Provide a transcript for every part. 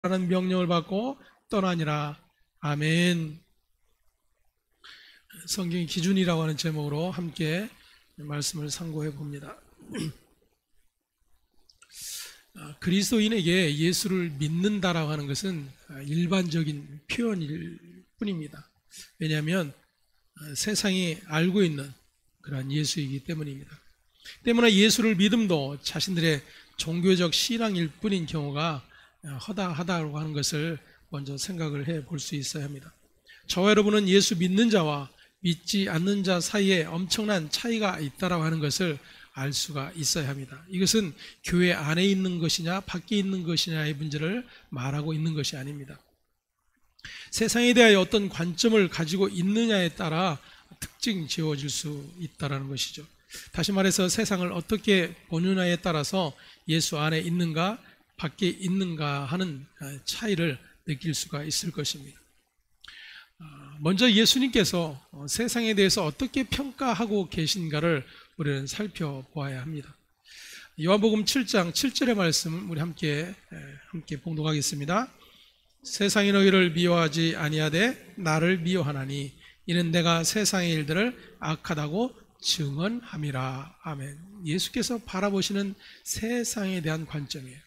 라는 명령을 받고 떠나니라. 아멘. 성경의 기준이라고 하는 제목으로 함께 말씀을 상고해 봅니다. 그리스도인에게 예수를 믿는다라고 하는 것은 일반적인 표현일 뿐입니다. 왜냐하면 세상이 알고 있는 그러한 예수이기 때문입니다. 때문에 예수를 믿음도 자신들의 종교적 신앙일 뿐인 경우가 허다하다고 하는 것을 먼저 생각을 해 볼 수 있어야 합니다. 저와 여러분은 예수 믿는 자와 믿지 않는 자 사이에 엄청난 차이가 있다라고 하는 것을 알 수가 있어야 합니다. 이것은 교회 안에 있는 것이냐 밖에 있는 것이냐의 문제를 말하고 있는 것이 아닙니다. 세상에 대하여 어떤 관점을 가지고 있느냐에 따라 특징 지어질 수 있다는 것이죠. 다시 말해서 세상을 어떻게 보느냐에 따라서 예수 안에 있는가 밖에 있는가 하는 차이를 느낄 수가 있을 것입니다. 먼저 예수님께서 세상에 대해서 어떻게 평가하고 계신가를 우리는 살펴보아야 합니다. 요한복음 7장 7절의 말씀 우리 함께 봉독하겠습니다. 세상이 너희를 미워하지 아니하되 나를 미워하나니 이는 내가 세상의 일들을 악하다고 증언함이라. 아멘. 예수께서 바라보시는 세상에 대한 관점이에요.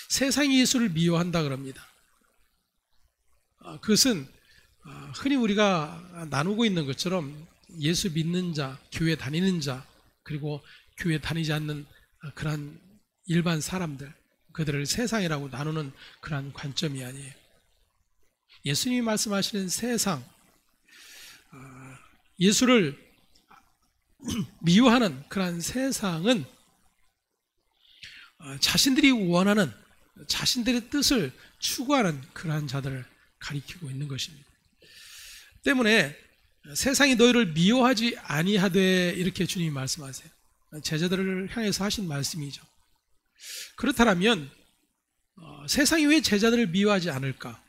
세상이 예수를 미워한다 그럽니다. 그것은 흔히 우리가 나누고 있는 것처럼 예수 믿는 자, 교회 다니는 자, 그리고 교회 다니지 않는 그러한 일반 사람들, 그들을 세상이라고 나누는 그러한 관점이 아니에요. 예수님이 말씀하시는 세상, 예수를 미워하는 그러한 세상은 자신들이 원하는 자신들의 뜻을 추구하는 그러한 자들을 가리키고 있는 것입니다. 때문에 세상이 너희를 미워하지 아니하되 이렇게 주님이 말씀하세요. 제자들을 향해서 하신 말씀이죠. 그렇다면 세상이 왜 제자들을 미워하지 않을까?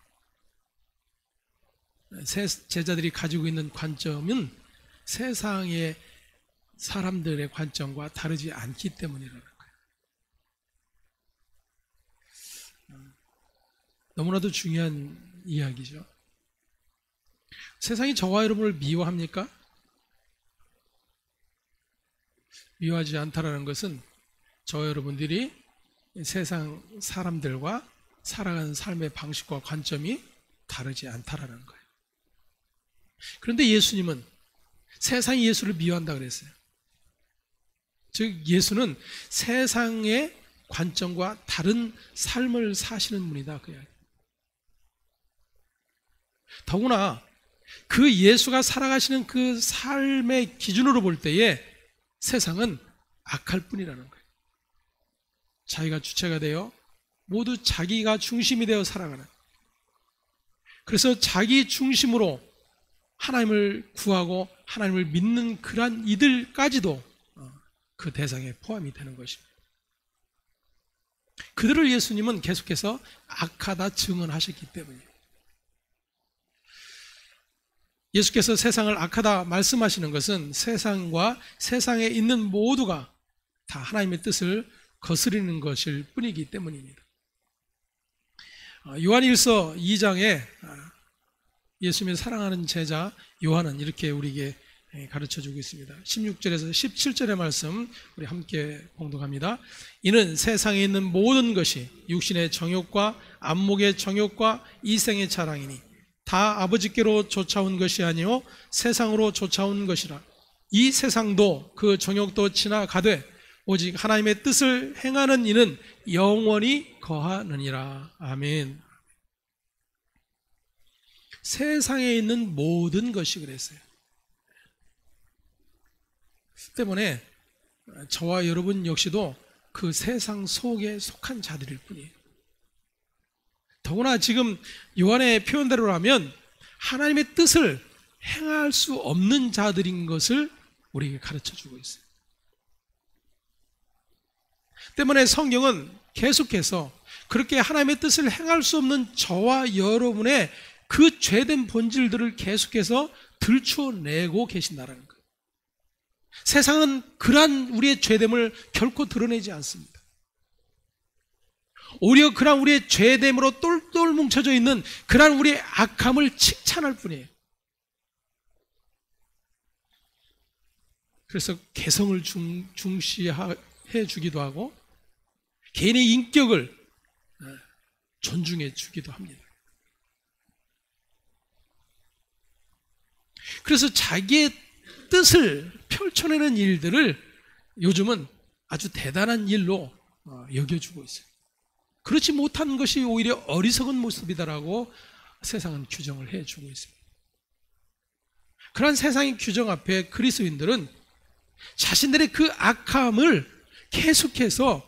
제자들이 가지고 있는 관점은 세상의 사람들의 관점과 다르지 않기 때문이라는 거예요. 너무나도 중요한 이야기죠. 세상이 저와 여러분을 미워합니까? 미워하지 않다라는 것은 저와 여러분들이 세상 사람들과 살아가는 삶의 방식과 관점이 다르지 않다라는 거예요. 그런데 예수님은 세상이 예수를 미워한다 그랬어요. 즉 예수는 세상의 관점과 다른 삶을 사시는 분이다 그 이야기. 더구나 그 예수가 살아가시는 그 삶의 기준으로 볼 때에 세상은 악할 뿐이라는 거예요. 자기가 주체가 되어 모두 자기가 중심이 되어 살아가는, 그래서 자기 중심으로 하나님을 구하고 하나님을 믿는 그러한 이들까지도 그 대상에 포함이 되는 것입니다. 그들을 예수님은 계속해서 악하다 증언하셨기 때문이에요. 예수께서 세상을 악하다 말씀하시는 것은 세상과 세상에 있는 모두가 다 하나님의 뜻을 거스르는 것일 뿐이기 때문입니다. 요한일서 2장에 예수님의 사랑하는 제자 요한은 이렇게 우리에게 가르쳐주고 있습니다. 16절에서 17절의 말씀 우리 함께 봉독합니다. 이는 세상에 있는 모든 것이 육신의 정욕과 안목의 정욕과 이생의 자랑이니 다 아버지께로 쫓아온 것이 아니요 세상으로 쫓아온 것이라. 이 세상도 그 정욕도 지나가되 오직 하나님의 뜻을 행하는 이는 영원히 거하느니라. 아멘. 세상에 있는 모든 것이 그랬어요. 때문에 저와 여러분 역시도 그 세상 속에 속한 자들일 뿐이에요. 더구나 지금 요한의 표현대로라면 하나님의 뜻을 행할 수 없는 자들인 것을 우리에게 가르쳐주고 있어요. 때문에 성경은 계속해서 그렇게 하나님의 뜻을 행할 수 없는 저와 여러분의 그 죄된 본질들을 계속해서 들춰내고 계신다는 거예요. 세상은 그러한 우리의 죄됨을 결코 드러내지 않습니다. 오히려 그런 우리의 죄됨으로 똘똘 뭉쳐져 있는 그런 우리의 악함을 칭찬할 뿐이에요. 그래서 개성을 중시해 주기도 하고 개인의 인격을 존중해 주기도 합니다. 그래서 자기의 뜻을 펼쳐내는 일들을 요즘은 아주 대단한 일로 여겨주고 있어요. 그렇지 못한 것이 오히려 어리석은 모습이다라고 세상은 규정을 해주고 있습니다. 그런 세상의 규정 앞에 그리스도인들은 자신들의 그 악함을 계속해서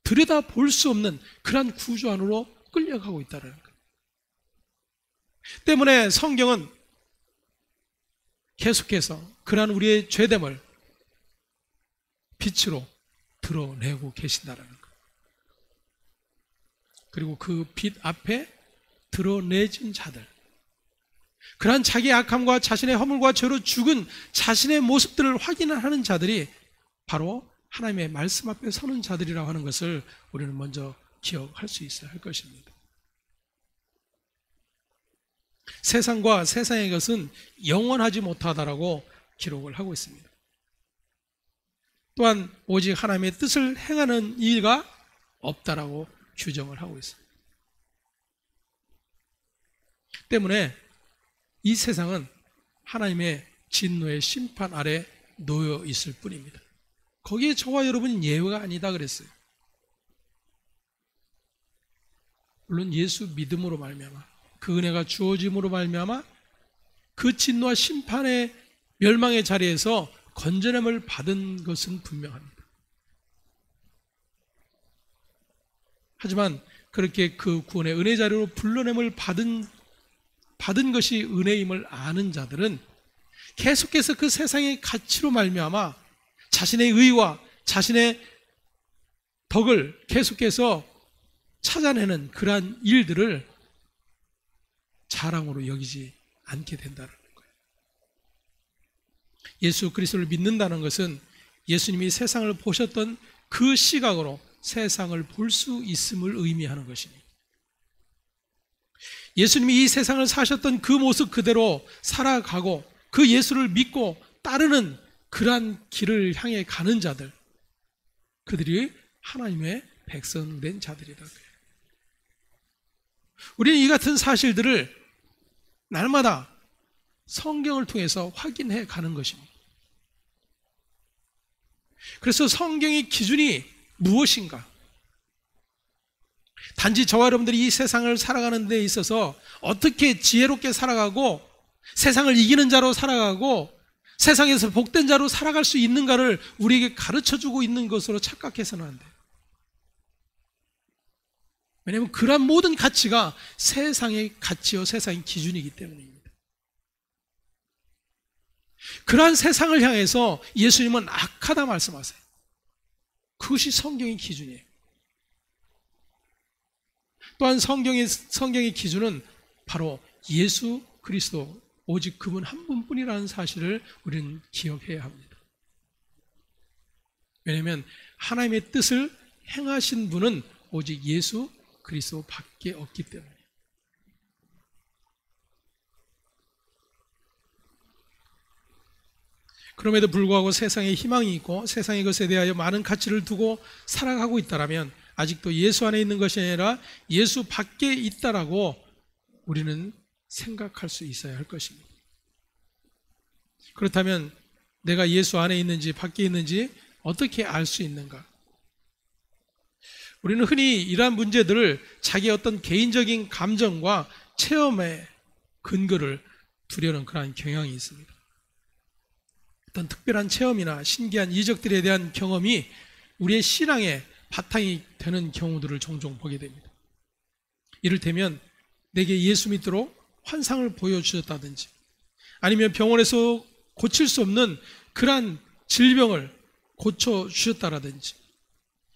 들여다볼 수 없는 그런 구조 안으로 끌려가고 있다는 거예요. 때문에 성경은 계속해서 그러한 우리의 죄됨을 빛으로 드러내고 계신다는 거예요. 그리고 그 빛 앞에 드러내진 자들, 그러한 자기의 악함과 자신의 허물과 죄로 죽은 자신의 모습들을 확인하는 자들이 바로 하나님의 말씀 앞에 서는 자들이라고 하는 것을 우리는 먼저 기억할 수 있어야 할 것입니다. 세상과 세상의 것은 영원하지 못하다라고 기록을 하고 있습니다. 또한 오직 하나님의 뜻을 행하는 이가 없다라고 규정을 하고 있습니다. 때문에 이 세상은 하나님의 진노의 심판 아래 놓여 있을 뿐입니다. 거기에 저와 여러분은 예외가 아니다 그랬어요. 물론 예수 믿음으로 말미암아 그 은혜가 주어짐으로 말미암아 그 진노와 심판의 멸망의 자리에서 건져냄을 받은 것은 분명합니다. 하지만 그렇게 그 구원의 은혜 자리로 불러냄을 받은 것이 은혜임을 아는 자들은 계속해서 그 세상의 가치로 말미암아 자신의 의와 자신의 덕을 계속해서 찾아내는 그러한 일들을 자랑으로 여기지 않게 된다는 거예요. 예수 그리스도를 믿는다는 것은 예수님이 세상을 보셨던 그 시각으로 세상을 볼 수 있음을 의미하는 것입니다. 예수님이 이 세상을 사셨던 그 모습 그대로 살아가고 그 예수를 믿고 따르는 그러한 길을 향해 가는 자들, 그들이 하나님의 백성된 자들이다. 우리는 이 같은 사실들을 날마다 성경을 통해서 확인해 가는 것입니다. 그래서 성경의 기준이 무엇인가? 단지 저와 여러분들이 이 세상을 살아가는 데 있어서 어떻게 지혜롭게 살아가고 세상을 이기는 자로 살아가고 세상에서 복된 자로 살아갈 수 있는가를 우리에게 가르쳐주고 있는 것으로 착각해서는 안 돼요. 왜냐하면 그러한 모든 가치가 세상의 가치요 세상의 기준이기 때문입니다. 그러한 세상을 향해서 예수님은 악하다 말씀하세요. 그것이 성경의 기준이에요. 또한 성경의 기준은 바로 예수 그리스도, 오직 그분 한 분뿐이라는 사실을 우리는 기억해야 합니다. 왜냐하면 하나님의 뜻을 행하신 분은 오직 예수 그리스도밖에 없기 때문에. 그럼에도 불구하고 세상에 희망이 있고 세상의 것에 대하여 많은 가치를 두고 살아가고 있다면 아직도 예수 안에 있는 것이 아니라 예수 밖에 있다라고 우리는 생각할 수 있어야 할 것입니다. 그렇다면 내가 예수 안에 있는지 밖에 있는지 어떻게 알 수 있는가? 우리는 흔히 이러한 문제들을 자기의 어떤 개인적인 감정과 체험의 근거를 두려는 그러한 경향이 있습니다. 어떤 특별한 체험이나 신기한 이적들에 대한 경험이 우리의 신앙의 바탕이 되는 경우들을 종종 보게 됩니다. 이를테면 내게 예수 믿도록 환상을 보여주셨다든지 아니면 병원에서 고칠 수 없는 그러한 질병을 고쳐주셨다라든지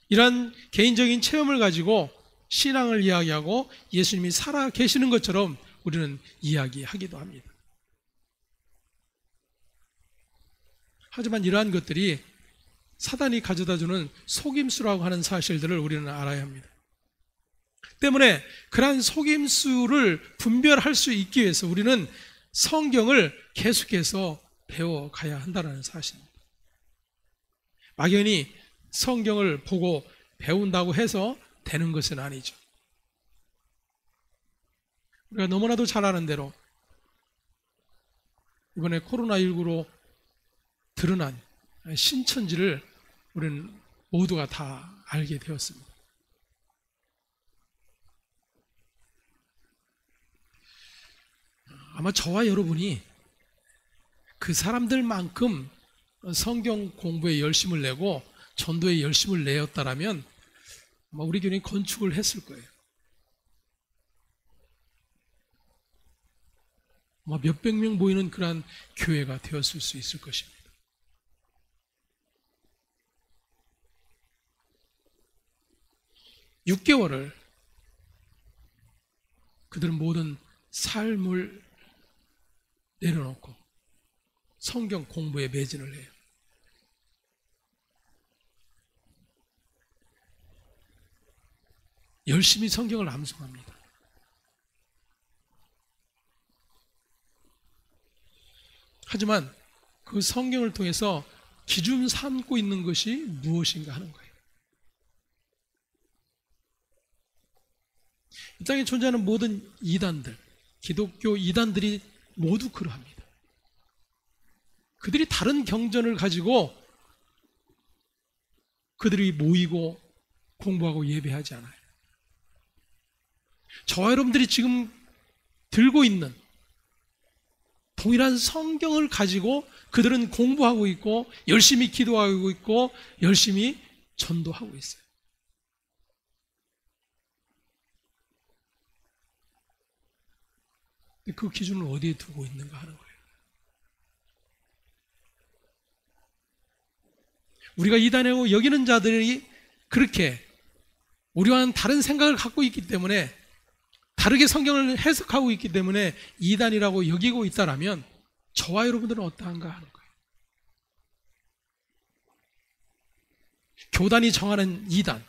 이러한 개인적인 체험을 가지고 신앙을 이야기하고 예수님이 살아 계시는 것처럼 우리는 이야기하기도 합니다. 하지만 이러한 것들이 사단이 가져다주는 속임수라고 하는 사실들을 우리는 알아야 합니다. 때문에 그러한 속임수를 분별할 수 있기 위해서 우리는 성경을 계속해서 배워가야 한다는 사실입니다. 막연히 성경을 보고 배운다고 해서 되는 것은 아니죠. 우리가 너무나도 잘 아는 대로 이번에 코로나19로 드러난 신천지를 우리는 모두가 다 알게 되었습니다. 아마 저와 여러분이 그 사람들만큼 성경 공부에 열심을 내고 전도에 열심을 내었다라면 아마 우리 교회는 건축을 했을 거예요. 아마 몇백 명 모이는 그러한 교회가 되었을 수 있을 것입니다. (6개월을) 그들은 모든 삶을 내려놓고 성경 공부에 매진을 해요. 열심히 성경을 암송합니다. 하지만 그 성경을 통해서 기준 삼고 있는 것이 무엇인가 하는 거예요. 이 땅에 존재하는 모든 이단들, 기독교 이단들이 모두 그러합니다. 그들이 다른 경전을 가지고 그들이 모이고 공부하고 예배하지 않아요. 저와 여러분들이 지금 들고 있는 동일한 성경을 가지고 그들은 공부하고 있고 열심히 기도하고 있고 열심히 전도하고 있어요. 그 기준을 어디에 두고 있는가 하는 거예요. 우리가 이단이라고 여기는 자들이 그렇게 우리와는 다른 생각을 갖고 있기 때문에 다르게 성경을 해석하고 있기 때문에 이단이라고 여기고 있다라면 저와 여러분들은 어떠한가 하는 거예요. 교단이 정하는 이단,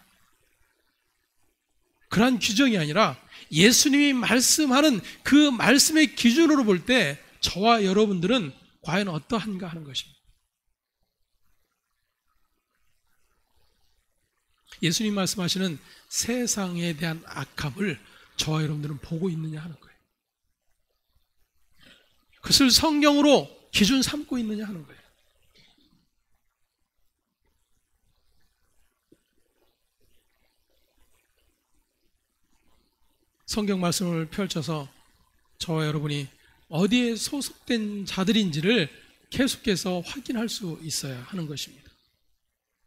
그러한 규정이 아니라 예수님이 말씀하는 그 말씀의 기준으로 볼 때 저와 여러분들은 과연 어떠한가 하는 것입니다. 예수님 말씀하시는 세상에 대한 악함을 저와 여러분들은 보고 있느냐 하는 거예요. 그것을 성경으로 기준 삼고 있느냐 하는 거예요. 성경 말씀을 펼쳐서 저와 여러분이 어디에 소속된 자들인지를 계속해서 확인할 수 있어야 하는 것입니다.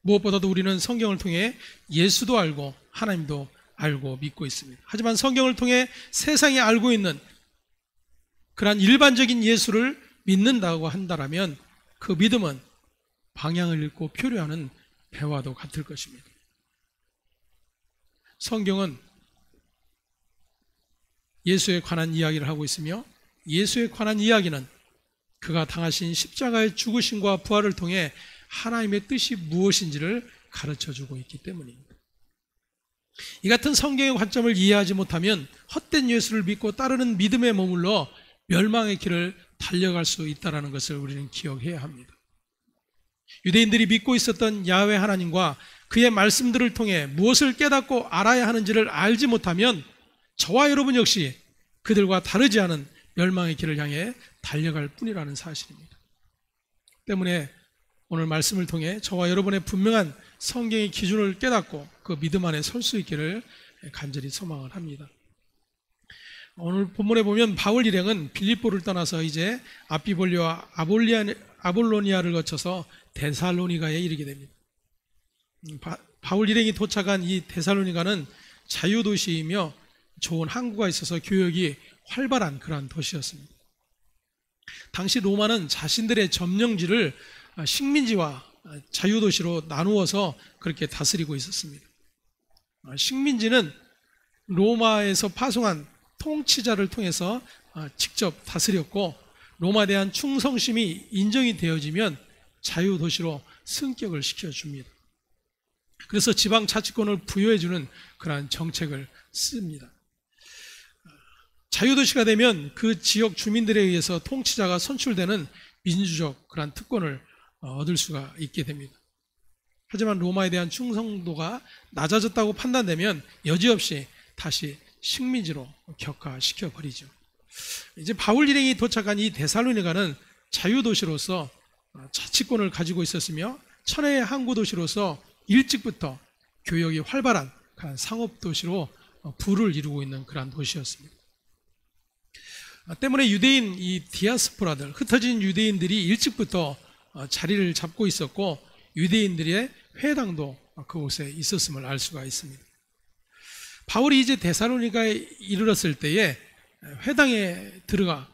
무엇보다도 우리는 성경을 통해 예수도 알고 하나님도 알고 믿고 있습니다. 하지만 성경을 통해 세상이 알고 있는 그러한 일반적인 예수를 믿는다고 한다면 그 믿음은 방향을 잃고 표류하는 배와도 같을 것입니다. 성경은 예수에 관한 이야기를 하고 있으며 예수에 관한 이야기는 그가 당하신 십자가의 죽으심과 부활을 통해 하나님의 뜻이 무엇인지를 가르쳐주고 있기 때문입니다. 이 같은 성경의 관점을 이해하지 못하면 헛된 예수를 믿고 따르는 믿음에 머물러 멸망의 길을 달려갈 수 있다는 것을 우리는 기억해야 합니다. 유대인들이 믿고 있었던 야훼 하나님과 그의 말씀들을 통해 무엇을 깨닫고 알아야 하는지를 알지 못하면 저와 여러분 역시 그들과 다르지 않은 멸망의 길을 향해 달려갈 뿐이라는 사실입니다. 때문에 오늘 말씀을 통해 저와 여러분의 분명한 성경의 기준을 깨닫고 그 믿음 안에 설 수 있기를 간절히 소망을 합니다. 오늘 본문에 보면 바울 일행은 빌립보를 떠나서 이제 아비볼리와 아볼로니아를 거쳐서 데살로니가에 이르게 됩니다. 바울 일행이 도착한 이 데살로니가는 자유도시이며 좋은 항구가 있어서 교역이 활발한 그러한 도시였습니다. 당시 로마는 자신들의 점령지를 식민지와 자유도시로 나누어서 그렇게 다스리고 있었습니다. 식민지는 로마에서 파송한 통치자를 통해서 직접 다스렸고 로마에 대한 충성심이 인정이 되어지면 자유도시로 승격을 시켜줍니다. 그래서 지방자치권을 부여해주는 그러한 정책을 씁니다. 자유도시가 되면 그 지역 주민들에 의해서 통치자가 선출되는 민주적 그러한 특권을 얻을 수가 있게 됩니다. 하지만 로마에 대한 충성도가 낮아졌다고 판단되면 여지없이 다시 식민지로 격화시켜 버리죠. 이제 바울 일행이 도착한 이 데살로니가는 자유도시로서 자치권을 가지고 있었으며 천혜의 항구 도시로서 일찍부터 교역이 활발한 상업도시로 부를 이루고 있는 그러한 도시였습니다. 때문에 유대인 이 디아스포라들, 흩어진 유대인들이 일찍부터 자리를 잡고 있었고 유대인들의 회당도 그곳에 있었음을 알 수가 있습니다. 바울이 이제 데살로니가에 이르렀을 때에 회당에 들어가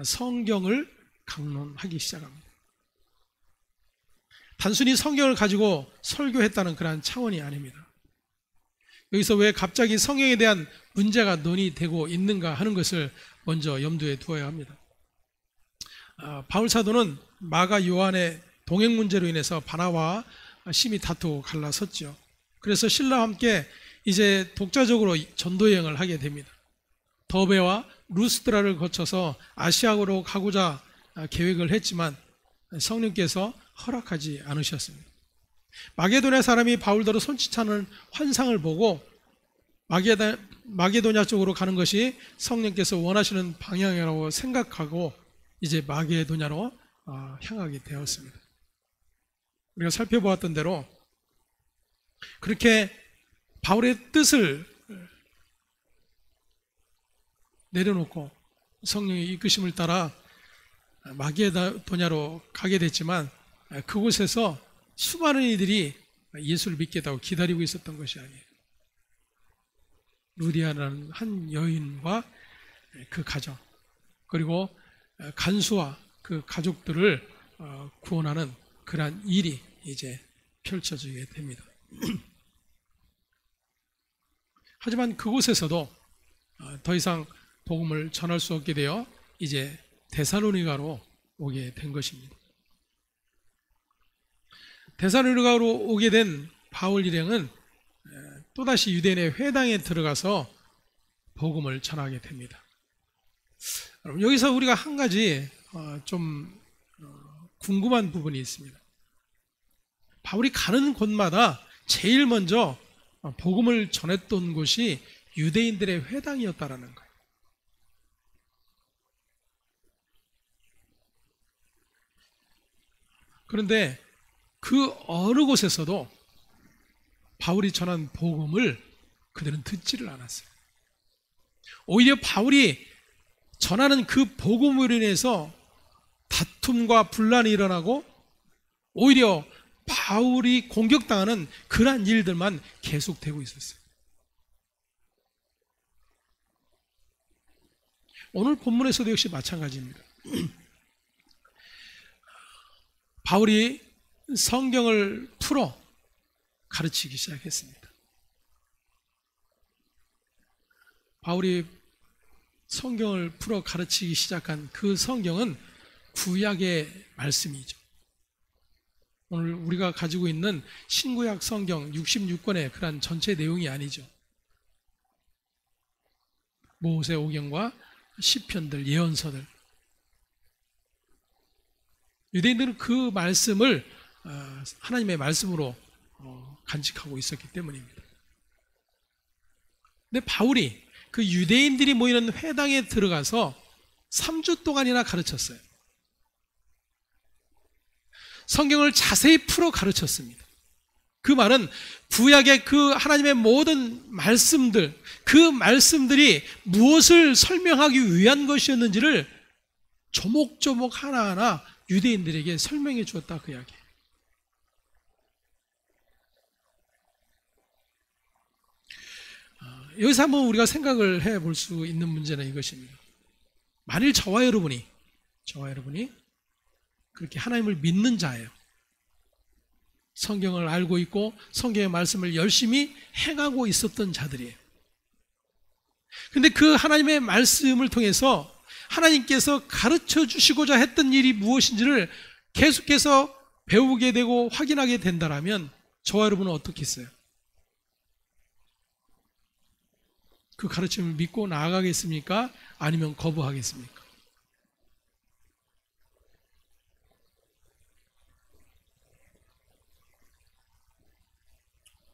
성경을 강론하기 시작합니다. 단순히 성경을 가지고 설교했다는 그러한 차원이 아닙니다. 여기서 왜 갑자기 성경에 대한 문제가 논의되고 있는가 하는 것을 먼저 염두에 두어야 합니다. 바울 사도는 마가 요한의 동행 문제로 인해서 바나바와 심히 다투고 갈라섰죠. 그래서 신라와 함께 이제 독자적으로 전도 여행을 하게 됩니다. 더베와 루스드라를 거쳐서 아시아로 가고자 계획을 했지만 성령께서 허락하지 않으셨습니다. 마게도냐 사람이 바울더러 손짓하는 환상을 보고 마게도냐 쪽으로 가는 것이 성령께서 원하시는 방향이라고 생각하고 이제 마게도냐로 향하게 되었습니다. 우리가 살펴보았던 대로 그렇게 바울의 뜻을 내려놓고 성령의 이끄심을 따라 마게도냐로 가게 됐지만 그곳에서 수많은 이들이 예수를 믿겠다고 기다리고 있었던 것이 아니에요. 루디아라는 한 여인과 그 가정, 그리고 간수와 그 가족들을 구원하는 그러한 일이 이제 펼쳐지게 됩니다. 하지만 그곳에서도 더 이상 복음을 전할 수 없게 되어 이제 데살로니가로 오게 된 것입니다. 데살로니가로 오게 된 바울 일행은 또다시 유대인의 회당에 들어가서 복음을 전하게 됩니다. 여기서 우리가 한 가지 좀 궁금한 부분이 있습니다. 바울이 가는 곳마다 제일 먼저 복음을 전했던 곳이 유대인들의 회당이었다라는 거예요. 그런데 그 어느 곳에서도 바울이 전한 복음을 그들은 듣지를 않았어요. 오히려 바울이 전하는 그 복음으로 인해서 다툼과 분란이 일어나고 오히려 바울이 공격당하는 그러한 일들만 계속되고 있었어요. 오늘 본문에서도 역시 마찬가지입니다. 바울이 성경을 풀어 가르치기 시작했습니다. 바울이 성경을 풀어 가르치기 시작한 그 성경은 구약의 말씀이죠. 오늘 우리가 가지고 있는 신구약 성경 66권의 그런 전체 내용이 아니죠. 모세오경과 시편들, 예언서들. 유대인들은 그 말씀을 하나님의 말씀으로 간직하고 있었기 때문입니다. 근데 바울이 그 유대인들이 모이는 회당에 들어가서 3주 동안이나 가르쳤어요. 성경을 자세히 풀어 가르쳤습니다. 그 말은 구약의 그 하나님의 모든 말씀들, 그 말씀들이 무엇을 설명하기 위한 것이었는지를 조목조목 하나하나 유대인들에게 설명해 주었다, 그 이야기예요. 여기서 한번 우리가 생각을 해볼 수 있는 문제는 이것입니다. 만일 저와 여러분이 그렇게 하나님을 믿는 자예요. 성경을 알고 있고 성경의 말씀을 열심히 행하고 있었던 자들이에요. 근데 그 하나님의 말씀을 통해서 하나님께서 가르쳐 주시고자 했던 일이 무엇인지를 계속해서 배우게 되고 확인하게 된다면 저와 여러분은 어떻게 했어요? 그 가르침을 믿고 나아가겠습니까? 아니면 거부하겠습니까?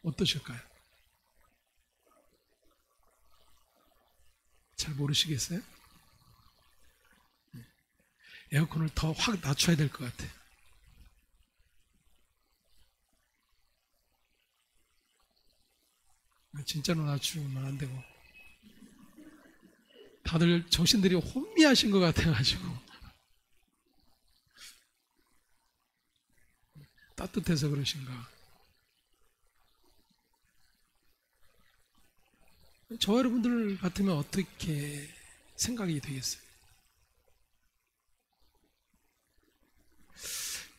어떠실까요? 잘 모르시겠어요? 에어컨을 더 확 낮춰야 될 것 같아요. 진짜로 낮추면 안 되고. 다들 정신들이 혼미하신 것 같아가지고. 따뜻해서 그러신가. 저 여러분들 같으면 어떻게 생각이 되겠어요?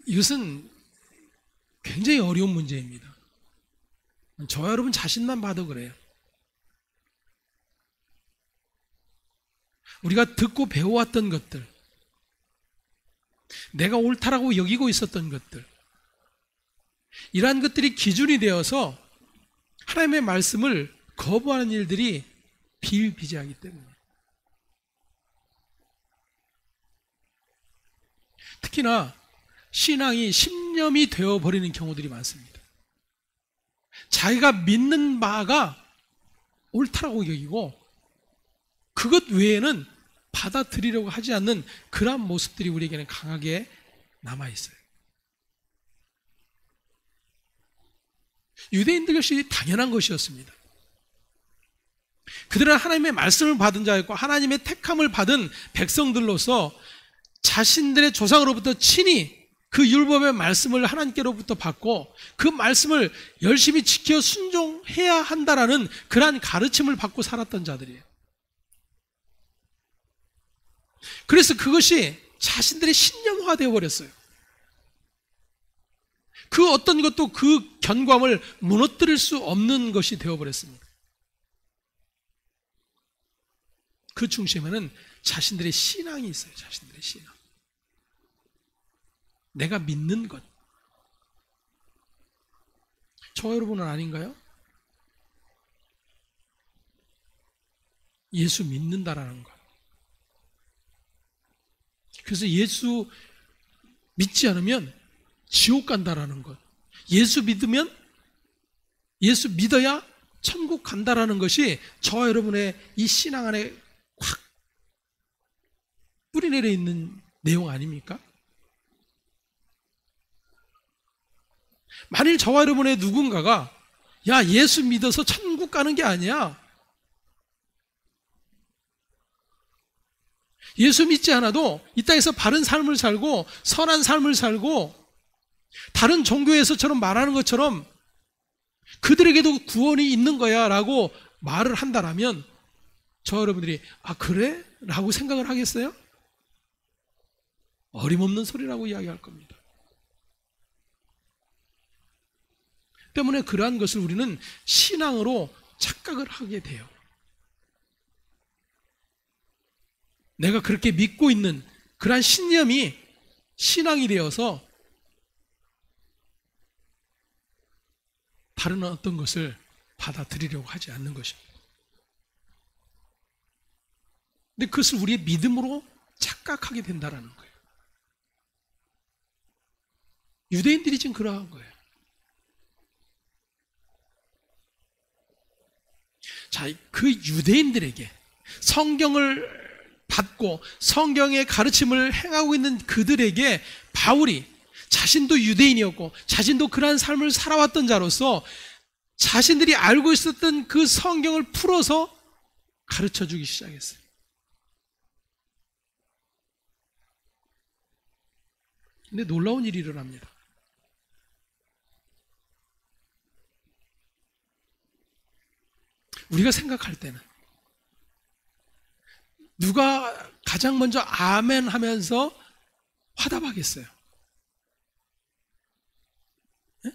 이것은 굉장히 어려운 문제입니다. 저 여러분 자신만 봐도 그래요. 우리가 듣고 배워왔던 것들, 내가 옳다라고 여기고 있었던 것들, 이러한 것들이 기준이 되어서 하나님의 말씀을 거부하는 일들이 비일비재하기 때문에, 특히나 신앙이 신념이 되어버리는 경우들이 많습니다. 자기가 믿는 바가 옳다라고 여기고 그것 외에는 받아들이려고 하지 않는 그러한 모습들이 우리에게는 강하게 남아있어요. 유대인들 역시 당연한 것이었습니다. 그들은 하나님의 말씀을 받은 자였고 하나님의 택함을 받은 백성들로서 자신들의 조상으로부터 친히 그 율법의 말씀을 하나님께로부터 받고 그 말씀을 열심히 지켜 순종해야 한다라는 그러한 가르침을 받고 살았던 자들이에요. 그래서 그것이 자신들의 신념화 되어 버렸어요. 그 어떤 것도 그 견고함을 무너뜨릴 수 없는 것이 되어 버렸습니다. 그 중심에는 자신들의 신앙이 있어요. 자신들의 신앙. 내가 믿는 것. 저 여러분은 아닌가요? 예수 믿는다라는 것. 그래서 예수 믿지 않으면 지옥 간다라는 것. 예수 믿어야 천국 간다라는 것이 저 여러분의 이 신앙 안에 확 뿌리내려 있는 내용 아닙니까? 만일 저와 여러분의 누군가가 야, 예수 믿어서 천국 가는 게 아니야. 예수 믿지 않아도 이 땅에서 바른 삶을 살고 선한 삶을 살고 다른 종교에서처럼 말하는 것처럼 그들에게도 구원이 있는 거야 라고 말을 한다라면 저 여러분들이 아 그래? 라고 생각을 하겠어요? 어림없는 소리라고 이야기할 겁니다. 때문에 그러한 것을 우리는 신앙으로 착각을 하게 돼요. 내가 그렇게 믿고 있는 그러한 신념이 신앙이 되어서 다른 어떤 것을 받아들이려고 하지 않는 것입니다. 근데 그것을 우리의 믿음으로 착각하게 된다는 거예요. 유대인들이 지금 그러한 거예요. 자, 그 유대인들에게 성경을 받고 성경의 가르침을 행하고 있는 그들에게 바울이 자신도 유대인이었고 자신도 그러한 삶을 살아왔던 자로서 자신들이 알고 있었던 그 성경을 풀어서 가르쳐주기 시작했어요. 근데 놀라운 일이 일어납니다. 우리가 생각할 때는 누가 가장 먼저 아멘 하면서 화답하겠어요? 네?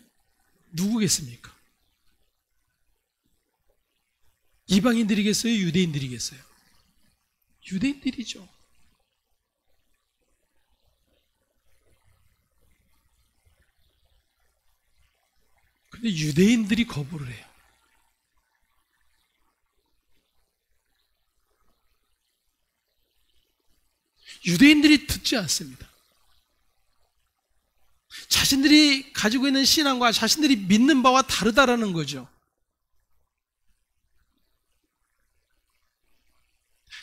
누구겠습니까? 이방인들이겠어요? 유대인들이겠어요? 유대인들이죠. 그런데 유대인들이 거부를 해요. 유대인들이 듣지 않습니다. 자신들이 가지고 있는 신앙과 자신들이 믿는 바와 다르다라는 거죠.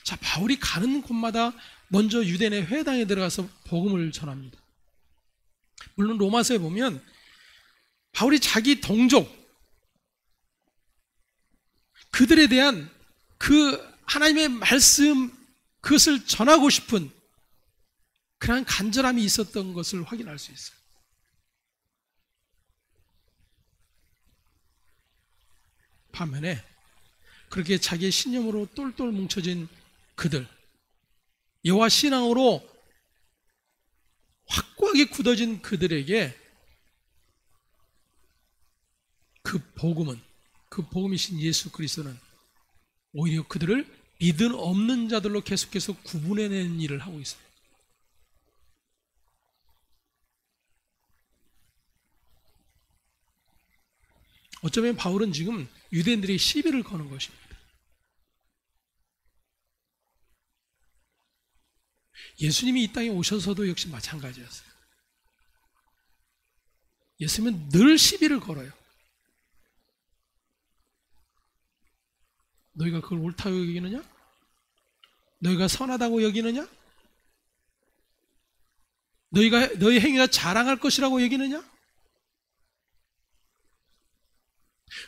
자, 바울이 가는 곳마다 먼저 유대인의 회당에 들어가서 복음을 전합니다. 물론 로마서에 보면 바울이 자기 동족, 그들에 대한 그 하나님의 말씀, 그것을 전하고 싶은 그러한 간절함이 있었던 것을 확인할 수 있어요. 반면에 그렇게 자기의 신념으로 똘똘 뭉쳐진 그들, 여호와 신앙으로 확고하게 굳어진 그들에게 그 복음이신 예수 그리스도는 오히려 그들을 믿음 없는 자들로 계속해서 구분해내는 일을 하고 있어요. 어쩌면 바울은 지금 유대인들에게 시비를 거는 것입니다. 예수님이 이 땅에 오셔서도 역시 마찬가지였어요. 예수님은 늘 시비를 걸어요. 너희가 그걸 옳다고 여기느냐? 너희가 선하다고 여기느냐? 너희 행위가 자랑할 것이라고 여기느냐?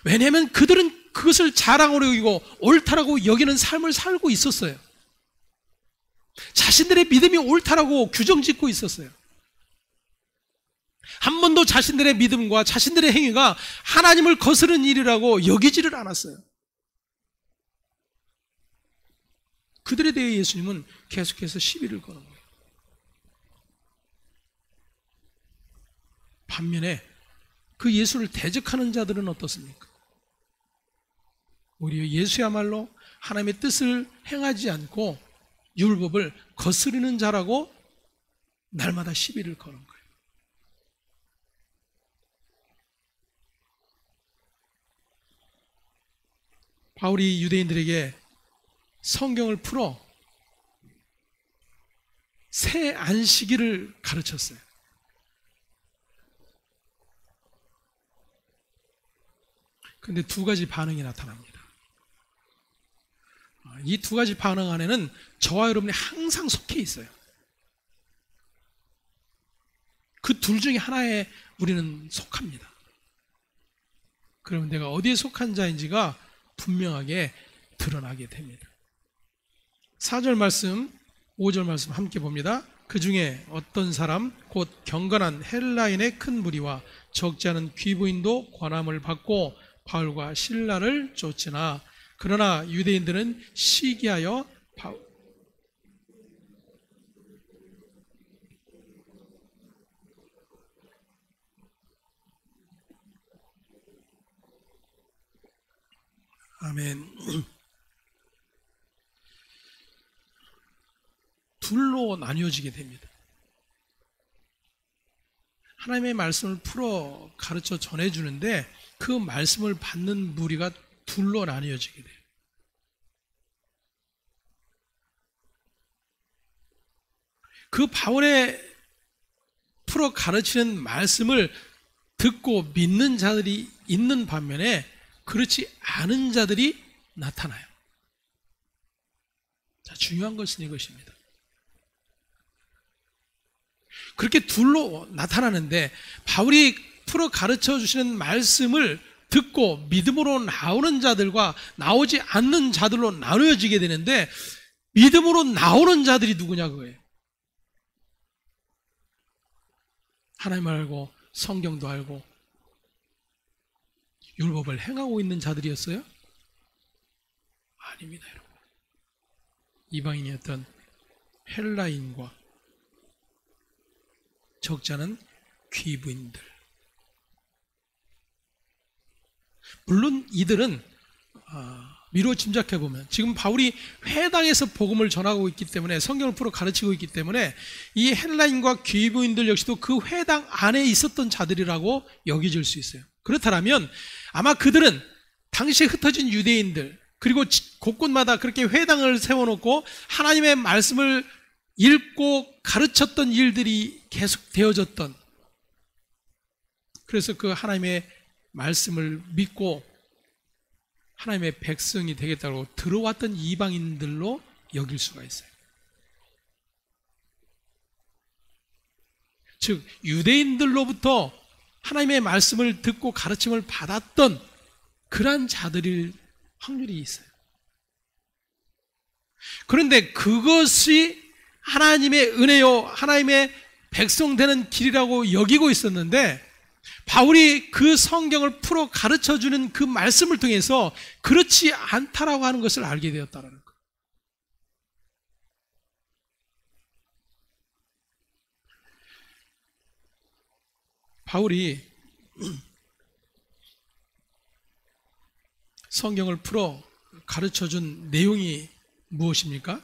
왜냐하면 그들은 그것을 자랑으로 여기고 옳다라고 여기는 삶을 살고 있었어요. 자신들의 믿음이 옳다라고 규정 짓고 있었어요. 한 번도 자신들의 믿음과 자신들의 행위가 하나님을 거스르는 일이라고 여기지를 않았어요. 그들에 대해 예수님은 계속해서 시비를 거는 거예요. 반면에 그 예수를 대적하는 자들은 어떻습니까? 오히려 예수야말로 하나님의 뜻을 행하지 않고 율법을 거스르는 자라고 날마다 시비를 거는 거예요. 바울이 유대인들에게 성경을 풀어 새 안식일을 가르쳤어요. 그런데 두 가지 반응이 나타납니다. 이 두 가지 반응 안에는 저와 여러분이 항상 속해 있어요. 그 둘 중에 하나에 우리는 속합니다. 그러면 내가 어디에 속한 자인지가 분명하게 드러나게 됩니다. 4절 말씀, 5절 말씀 함께 봅니다. 그 중에 어떤 사람 곧 경건한 헬라인의 큰 무리와 적지 않은 귀부인도 권함을 받고 바울과 실라를 쫓으나 그러나 유대인들은 시기하여 아멘. 둘로 나뉘어지게 됩니다. 하나님의 말씀을 풀어 가르쳐 전해주는데 그 말씀을 받는 무리가 둘로 나뉘어지게 돼요. 그 바울의 풀어 가르치는 말씀을 듣고 믿는 자들이 있는 반면에 그렇지 않은 자들이 나타나요. 자, 중요한 것은 이것입니다. 그렇게 둘로 나타나는데 바울이 풀어 가르쳐 주시는 말씀을 듣고 믿음으로 나오는 자들과 나오지 않는 자들로 나누어지게 되는데 믿음으로 나오는 자들이 누구냐 그거예요. 하나님을 알고 성경도 알고 율법을 행하고 있는 자들이었어요? 아닙니다, 여러분. 이방인이었던 헬라인과 적지 않은 귀부인들. 물론 이들은 미루어 짐작해보면 지금 바울이 회당에서 복음을 전하고 있기 때문에 성경을 풀어 가르치고 있기 때문에 이 헬라인과 귀부인들 역시도 그 회당 안에 있었던 자들이라고 여겨질 수 있어요. 그렇다면 아마 그들은 당시에 흩어진 유대인들, 그리고 곳곳마다 그렇게 회당을 세워놓고 하나님의 말씀을 읽고 가르쳤던 일들이 계속 되어졌던, 그래서 그 하나님의 말씀을 믿고 하나님의 백성이 되겠다고 들어왔던 이방인들로 여길 수가 있어요. 즉 유대인들로부터 하나님의 말씀을 듣고 가르침을 받았던 그러한 자들일 확률이 있어요. 그런데 그것이 하나님의 은혜요, 하나님의 백성 되는 길이라고 여기고 있었는데, 바울이 그 성경을 풀어 가르쳐주는 그 말씀을 통해서 그렇지 않다라고 하는 것을 알게 되었다는 거예요. 바울이 성경을 풀어 가르쳐준 내용이 무엇입니까?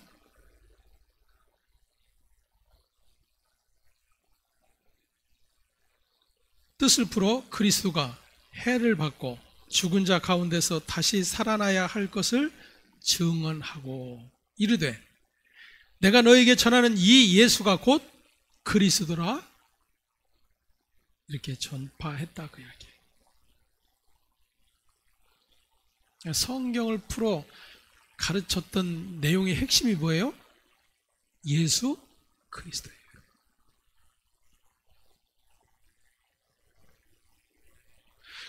뜻을 풀어 그리스도가 해를 받고 죽은 자 가운데서 다시 살아나야 할 것을 증언하고 이르되 내가 너에게 전하는 이 예수가 곧 그리스도라, 이렇게 전파했다, 그 이야기예요. 성경을 풀어 가르쳤던 내용의 핵심이 뭐예요? 예수 그리스도예요.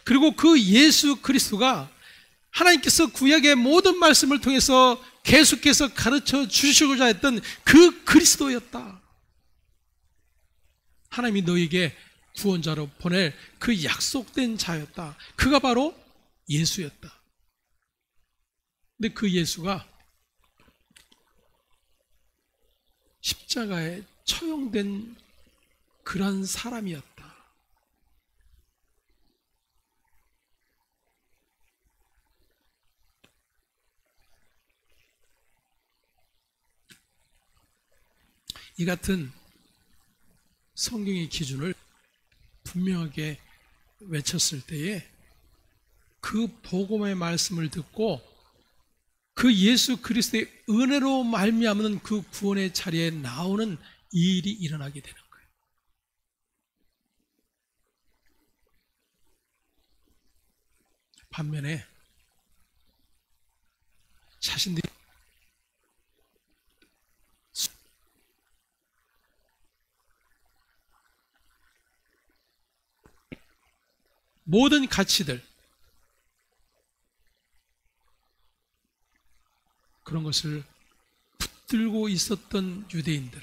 그리고 그 예수 그리스도가 하나님께서 구약의 모든 말씀을 통해서 계속해서 가르쳐 주시고자 했던 그 그리스도였다. 하나님이 너에게 구원자로 보낼 그 약속된 자였다. 그가 바로 예수였다. 근데 그 예수가 십자가에 처형된 그런 사람이었다. 이 같은 성경의 기준을 분명하게 외쳤을 때에 그 복음의 말씀을 듣고 그 예수 그리스도의 은혜로 말미암는 그 구원의 자리에 나오는 이 일이 일어나게 되는 거예요. 반면에 자신들이 모든 가치들, 그런 것을 붙들고 있었던 유대인들,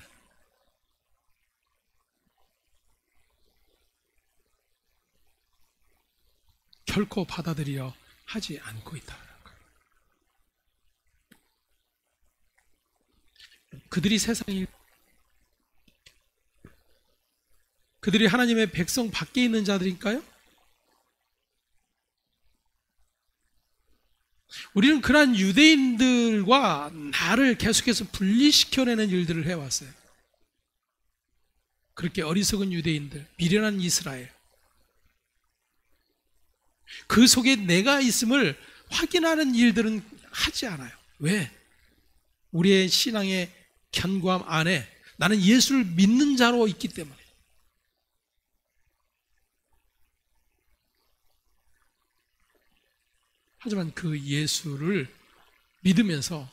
결코 받아들이려 하지 않고 있다는 거예요. 그들이 하나님의 백성 밖에 있는 자들일까요? 우리는 그러한 유대인들과 나를 계속해서 분리시켜내는 일들을 해왔어요. 그렇게 어리석은 유대인들, 미련한 이스라엘, 그 속에 내가 있음을 확인하는 일들은 하지 않아요. 왜? 우리의 신앙의 견고함 안에 나는 예수를 믿는 자로 있기 때문에. 하지만 그 예수를 믿으면서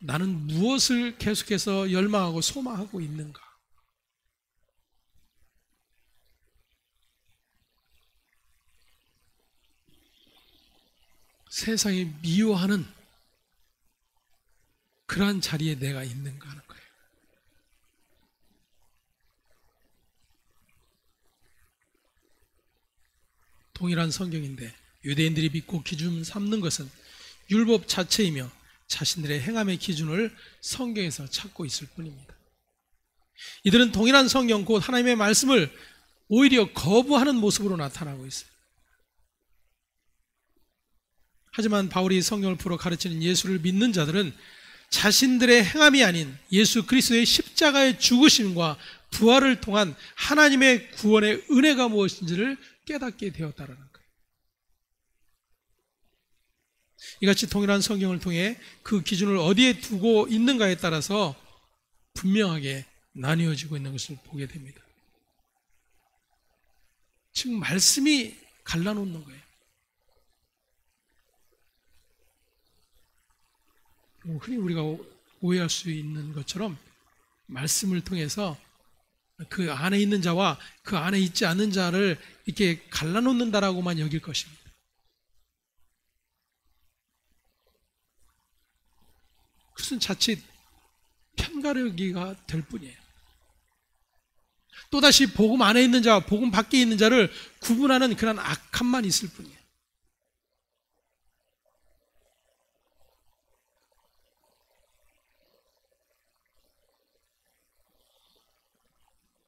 나는 무엇을 계속해서 열망하고 소망하고 있는가? 세상이 미워하는 그러한 자리에 내가 있는가 하는 거예요. 동일한 성경인데 유대인들이 믿고 기준 삼는 것은 율법 자체이며 자신들의 행함의 기준을 성경에서 찾고 있을 뿐입니다. 이들은 동일한 성경 곧 하나님의 말씀을 오히려 거부하는 모습으로 나타나고 있어요. 하지만 바울이 성경을 풀어 가르치는 예수를 믿는 자들은 자신들의 행함이 아닌 예수 그리스도의 십자가의 죽으심과 부활을 통한 하나님의 구원의 은혜가 무엇인지를 깨닫게 되었다는 거예요. 이같이 동일한 성경을 통해 그 기준을 어디에 두고 있는가에 따라서 분명하게 나뉘어지고 있는 것을 보게 됩니다. 지금 말씀이 갈라놓는 거예요. 흔히 우리가 오해할 수 있는 것처럼 말씀을 통해서 그 안에 있는 자와 그 안에 있지 않는 자를 이렇게 갈라놓는다라고만 여길 것입니다. 그것은 자칫 편가르기가 될 뿐이에요. 또다시 복음 안에 있는 자와 복음 밖에 있는 자를 구분하는 그런 악함만 있을 뿐이에요.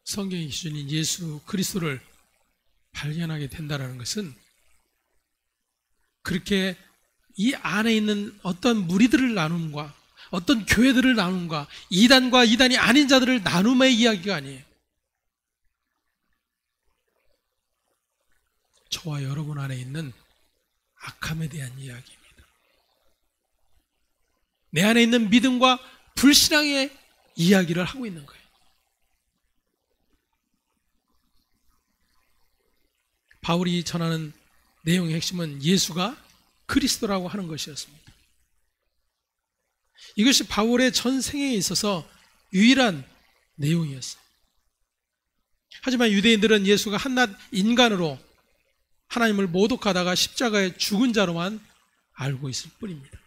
성경의 기준인 예수 그리스도를 발견하게 된다는 것은 그렇게 이 안에 있는 어떤 무리들을 나눔과 어떤 교회들을 나눔과 이단과 이단이 아닌 자들을 나눔의 이야기가 아니에요. 저와 여러분 안에 있는 악함에 대한 이야기입니다. 내 안에 있는 믿음과 불신앙의 이야기를 하고 있는 거예요. 바울이 전하는 내용의 핵심은 예수가 그리스도라고 하는 것이었습니다. 이것이 바울의 전 생애에 있어서 유일한 내용이었어요. 하지만 유대인들은 예수가 한낱 인간으로 하나님을 모독하다가 십자가에 죽은 자로만 알고 있을 뿐입니다.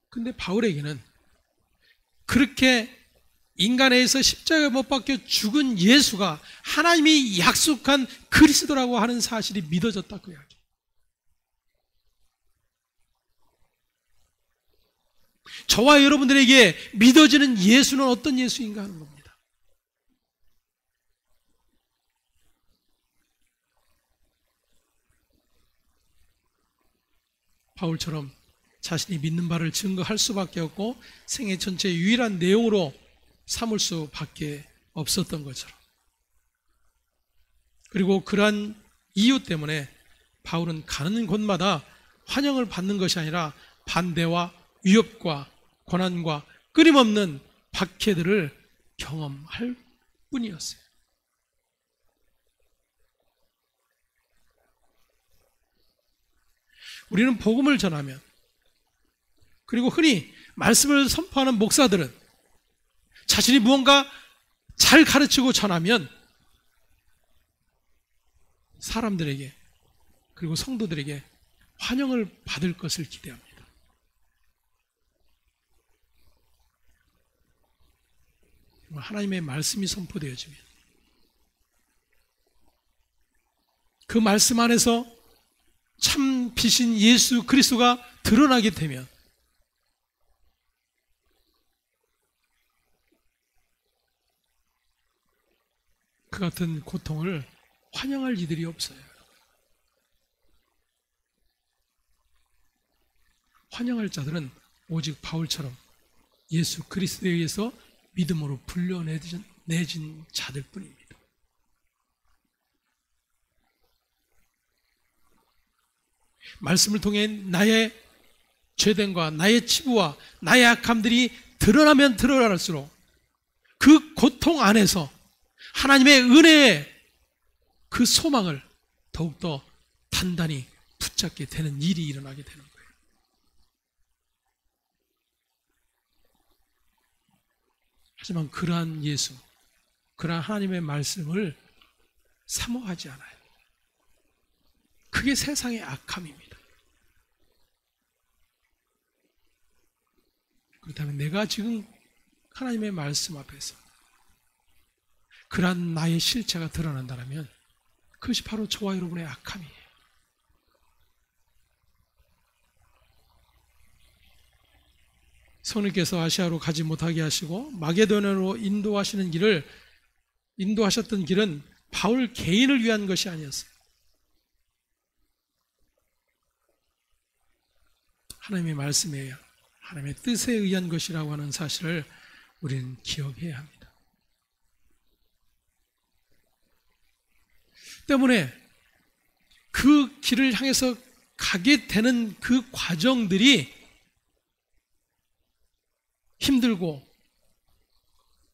그런데 바울에게는 그렇게 인간에 의해서 십자가에 못 박혀 죽은 예수가 하나님이 약속한 그리스도라고 하는 사실이 믿어졌다 그 이야기. 저와 여러분들에게 믿어지는 예수는 어떤 예수인가 하는 겁니다. 바울처럼 자신이 믿는 바를 증거할 수밖에 없고 생애 전체의 유일한 내용으로 삼을 수밖에 없었던 것처럼, 그리고 그러한 이유 때문에 바울은 가는 곳마다 환영을 받는 것이 아니라 반대와 위협과 고난과 끊임없는 박해들을 경험할 뿐이었어요. 우리는 복음을 전하면, 그리고 흔히 말씀을 선포하는 목사들은 자신이 무언가 잘 가르치고 전하면 사람들에게 그리고 성도들에게 환영을 받을 것을 기대합니다. 하나님의 말씀이 선포되어지면 그 말씀 안에서 참 빛인 예수 그리스도가 드러나게 되면 그 같은 고통을 환영할 이들이 없어요. 환영할 자들은 오직 바울처럼 예수 그리스도에 의해서 믿음으로 불려내진 자들 뿐입니다. 말씀을 통해 나의 죄됨과 나의 치부와 나의 악함들이 드러나면 드러날수록 그 고통 안에서 하나님의 은혜의 그 소망을 더욱더 단단히 붙잡게 되는 일이 일어나게 되는 거예요. 하지만 그러한 예수, 그러한 하나님의 말씀을 사모하지 않아요. 그게 세상의 악함입니다. 그렇다면 내가 지금 하나님의 말씀 앞에서 그러한 나의 실체가 드러난다면 그것이 바로 저와 여러분의 악함이에요. 성령께서 아시아로 가지 못하게 하시고 마게도냐로 인도하셨던 길은 바울 개인을 위한 것이 아니었어요. 하나님의 말씀에, 하나님의 뜻에 의한 것이라고 하는 사실을 우리는 기억해야 합니다. 때문에 그 길을 향해서 가게 되는 그 과정들이 힘들고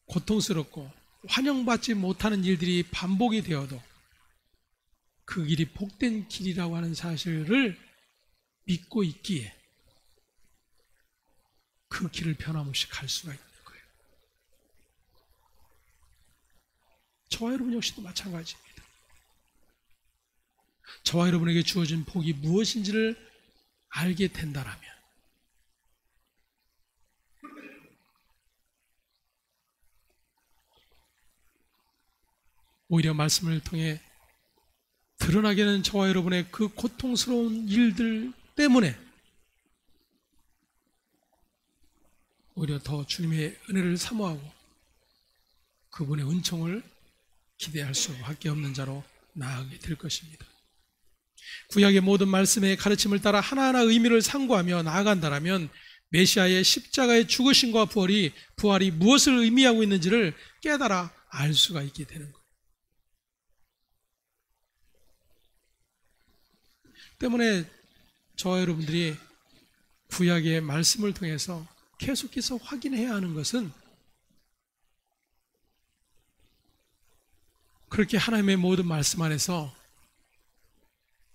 고통스럽고 환영받지 못하는 일들이 반복이 되어도 그 길이 복된 길이라고 하는 사실을 믿고 있기에 그 길을 변함없이 갈 수가 있는 거예요. 저와 여러분 역시도 마찬가지입니다. 저와 여러분에게 주어진 복이 무엇인지를 알게 된다라면 오히려 말씀을 통해 드러나게 되는 저와 여러분의 그 고통스러운 일들 때문에 오히려 더 주님의 은혜를 사모하고 그분의 은총을 기대할 수밖에 없는 자로 나아가게 될 것입니다. 구약의 모든 말씀의 가르침을 따라 하나하나 의미를 상고하며 나아간다라면 메시아의 십자가의 죽으심과 부활이 무엇을 의미하고 있는지를 깨달아 알 수가 있게 되는 거예요. 때문에 저와 여러분들이 구약의 말씀을 통해서 계속해서 확인해야 하는 것은 그렇게 하나님의 모든 말씀 안에서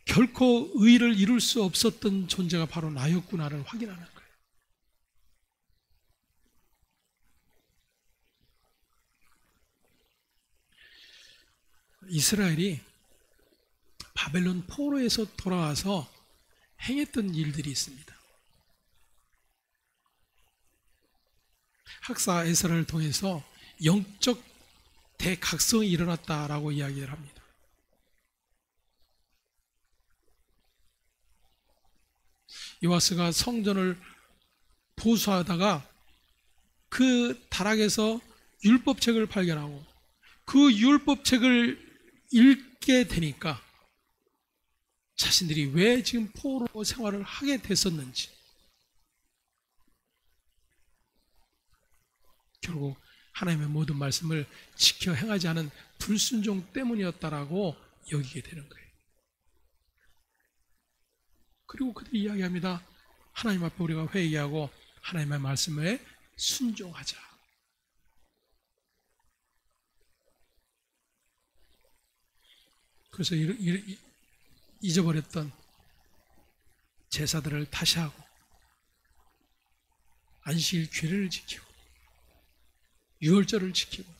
결코 의를 이룰 수 없었던 존재가 바로 나였구나를 확인하는 거예요. 이스라엘이 바벨론 포로에서 돌아와서 행했던 일들이 있습니다. 학사 에스라를 통해서 영적 대각성이 일어났다라고 이야기를 합니다. 요아스가 성전을 보수하다가 그 다락에서 율법책을 발견하고 그 율법책을 읽게 되니까 자신들이 왜 지금 포로 생활을 하게 됐었는지 결국 하나님의 모든 말씀을 지켜 행하지 않은 불순종 때문이었다라고 여기게 되는 거예요. 그리고 그들이 이야기합니다. 하나님 앞에 우리가 회개하고 하나님의 말씀에 순종하자. 그래서 잊어버렸던 제사들을 다시 하고 안식일 규례를 지키고 유월절을 지키고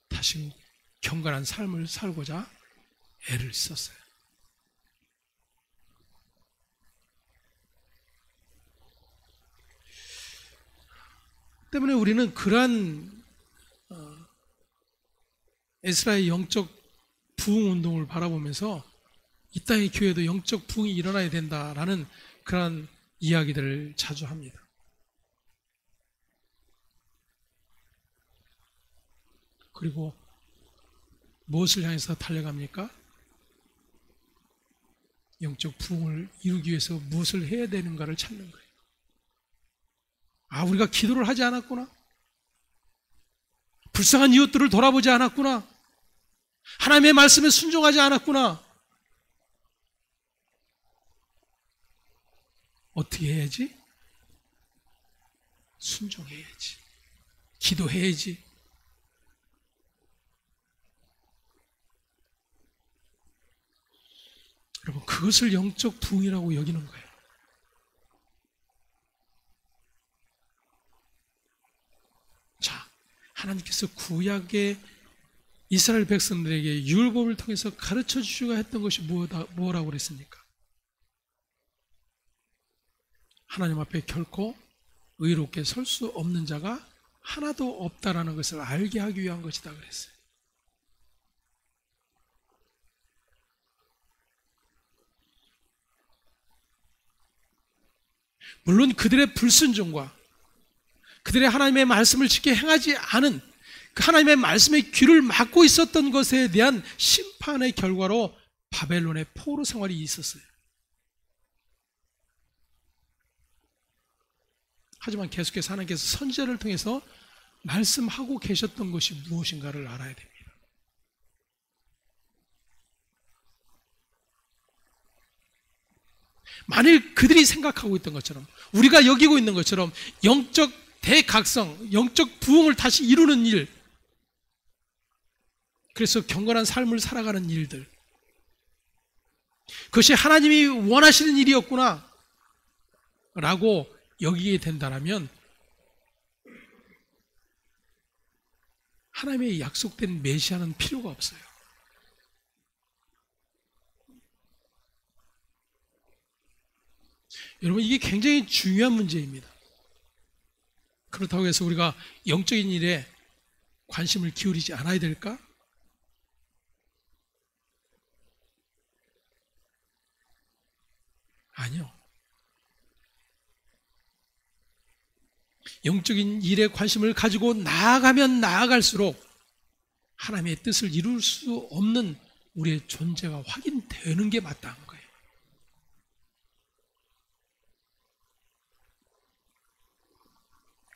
다시 경건한 삶을 살고자 애를 썼어요. 때문에 우리는 그러한 에스라의 영적 부흥 운동을 바라보면서 이 땅의 교회도 영적 부흥이 일어나야 된다라는 그러한 이야기들을 자주 합니다. 그리고 무엇을 향해서 달려갑니까? 영적 부흥을 이루기 위해서 무엇을 해야 되는가를 찾는 거예요. 아, 우리가 기도를 하지 않았구나. 불쌍한 이웃들을 돌아보지 않았구나. 하나님의 말씀에 순종하지 않았구나. 어떻게 해야지? 순종해야지. 기도해야지. 여러분, 그것을 영적 부흥이라고 여기는 거예요. 자, 하나님께서 구약의 이스라엘 백성들에게 율법을 통해서 가르쳐 주시고 했던 것이 뭐라고 그랬습니까? 하나님 앞에 결코 의롭게 설 수 없는 자가 하나도 없다라는 것을 알게 하기 위한 것이다 그랬어요. 물론 그들의 불순종과 그들의 하나님의 말씀을 지켜 행하지 않은 그 하나님의 말씀의 귀를 막고 있었던 것에 대한 심판의 결과로 바벨론의 포로 생활이 있었어요. 하지만 계속해서 하나님께서 선지자를 통해서 말씀하고 계셨던 것이 무엇인가를 알아야 됩니다. 만일 그들이 생각하고 있던 것처럼, 우리가 여기고 있는 것처럼 영적 대각성, 영적 부흥을 다시 이루는 일, 그래서 경건한 삶을 살아가는 일들, 그것이 하나님이 원하시는 일이었구나 라고 여기게 된다면 하나님의 약속된 메시아는 필요가 없어요. 여러분, 이게 굉장히 중요한 문제입니다. 그렇다고 해서 우리가 영적인 일에 관심을 기울이지 않아야 될까? 아니요. 영적인 일에 관심을 가지고 나아가면 나아갈수록 하나님의 뜻을 이룰 수 없는 우리의 존재가 확인되는 게 마땅한 거예요.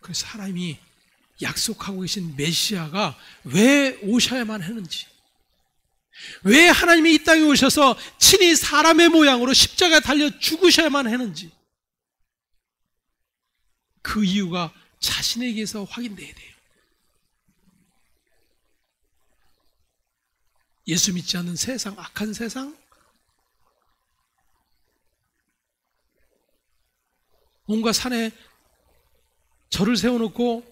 그래서 하나님이 약속하고 계신 메시아가 왜 오셔야만 했는지, 왜 하나님이 이 땅에 오셔서 친히 사람의 모양으로 십자가에 달려 죽으셔야만 했는지, 그 이유가 자신에게서 확인돼야 돼요. 예수 믿지 않는 세상, 악한 세상, 온갖 산에 절을 세워놓고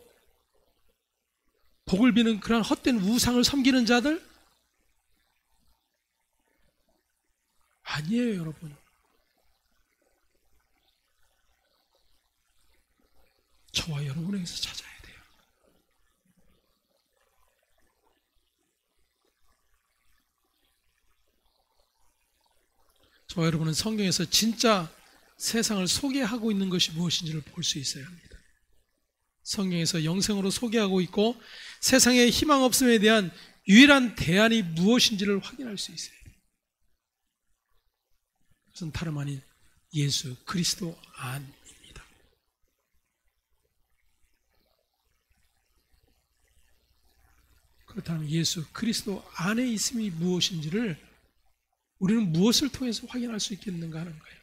복을 비는 그런 헛된 우상을 섬기는 자들? 아니에요, 여러분. 저와 여러분에게서 찾아야 돼요. 저와 여러분은 성경에서 진짜 세상을 소개하고 있는 것이 무엇인지를 볼 수 있어야 합니다. 성경에서 영생으로 소개하고 있고 세상에 희망 없음에 대한 유일한 대안이 무엇인지를 확인할 수 있어요. 그것은 다름 아닌 예수 그리스도 안입니다. 그렇다면 예수 그리스도 안에 있음이 무엇인지를 우리는 무엇을 통해서 확인할 수 있겠는가 하는 거예요.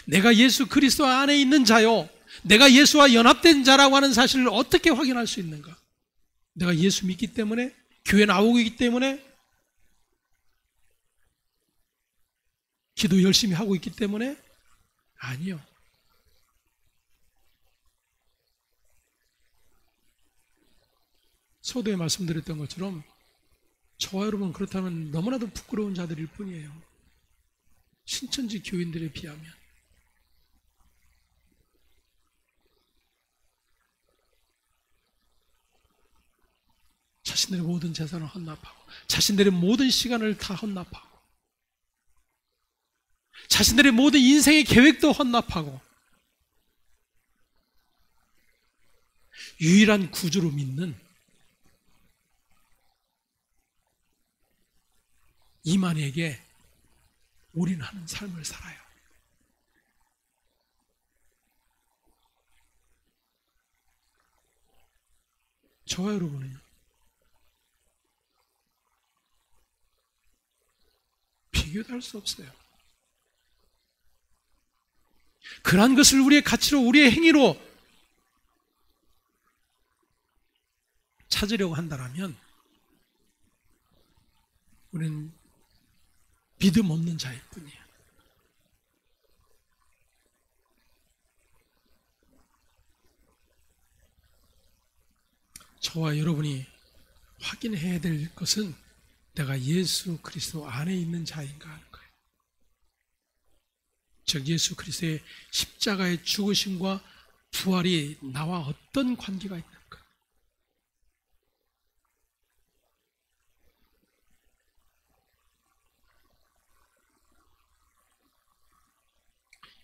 내가 예수 그리스도 안에 있는 자요, 내가 예수와 연합된 자라고 하는 사실을 어떻게 확인할 수 있는가? 내가 예수 믿기 때문에? 교회 나오고 있기 때문에? 기도 열심히 하고 있기 때문에? 아니요. 서두에 말씀드렸던 것처럼 저와 여러분 그렇다면 너무나도 부끄러운 자들일 뿐이에요. 신천지 교인들에 비하면. 자신들의 모든 재산을 헌납하고 자신들의 모든 시간을 다 헌납하고 자신들의 모든 인생의 계획도 헌납하고 유일한 구주로 믿는 이만희에게 올인하는 삶을 살아요. 저와 여러분은요, 비교도 할 수 없어요. 그러한 것을 우리의 가치로, 우리의 행위로 찾으려고 한다면 우리는 믿음 없는 자일 뿐이에요. 저와 여러분이 확인해야 될 것은 내가 예수 그리스도 안에 있는 자인가 하는 거예요. 즉 예수 그리스도의 십자가의 죽으심과 부활이 나와 어떤 관계가 있는가?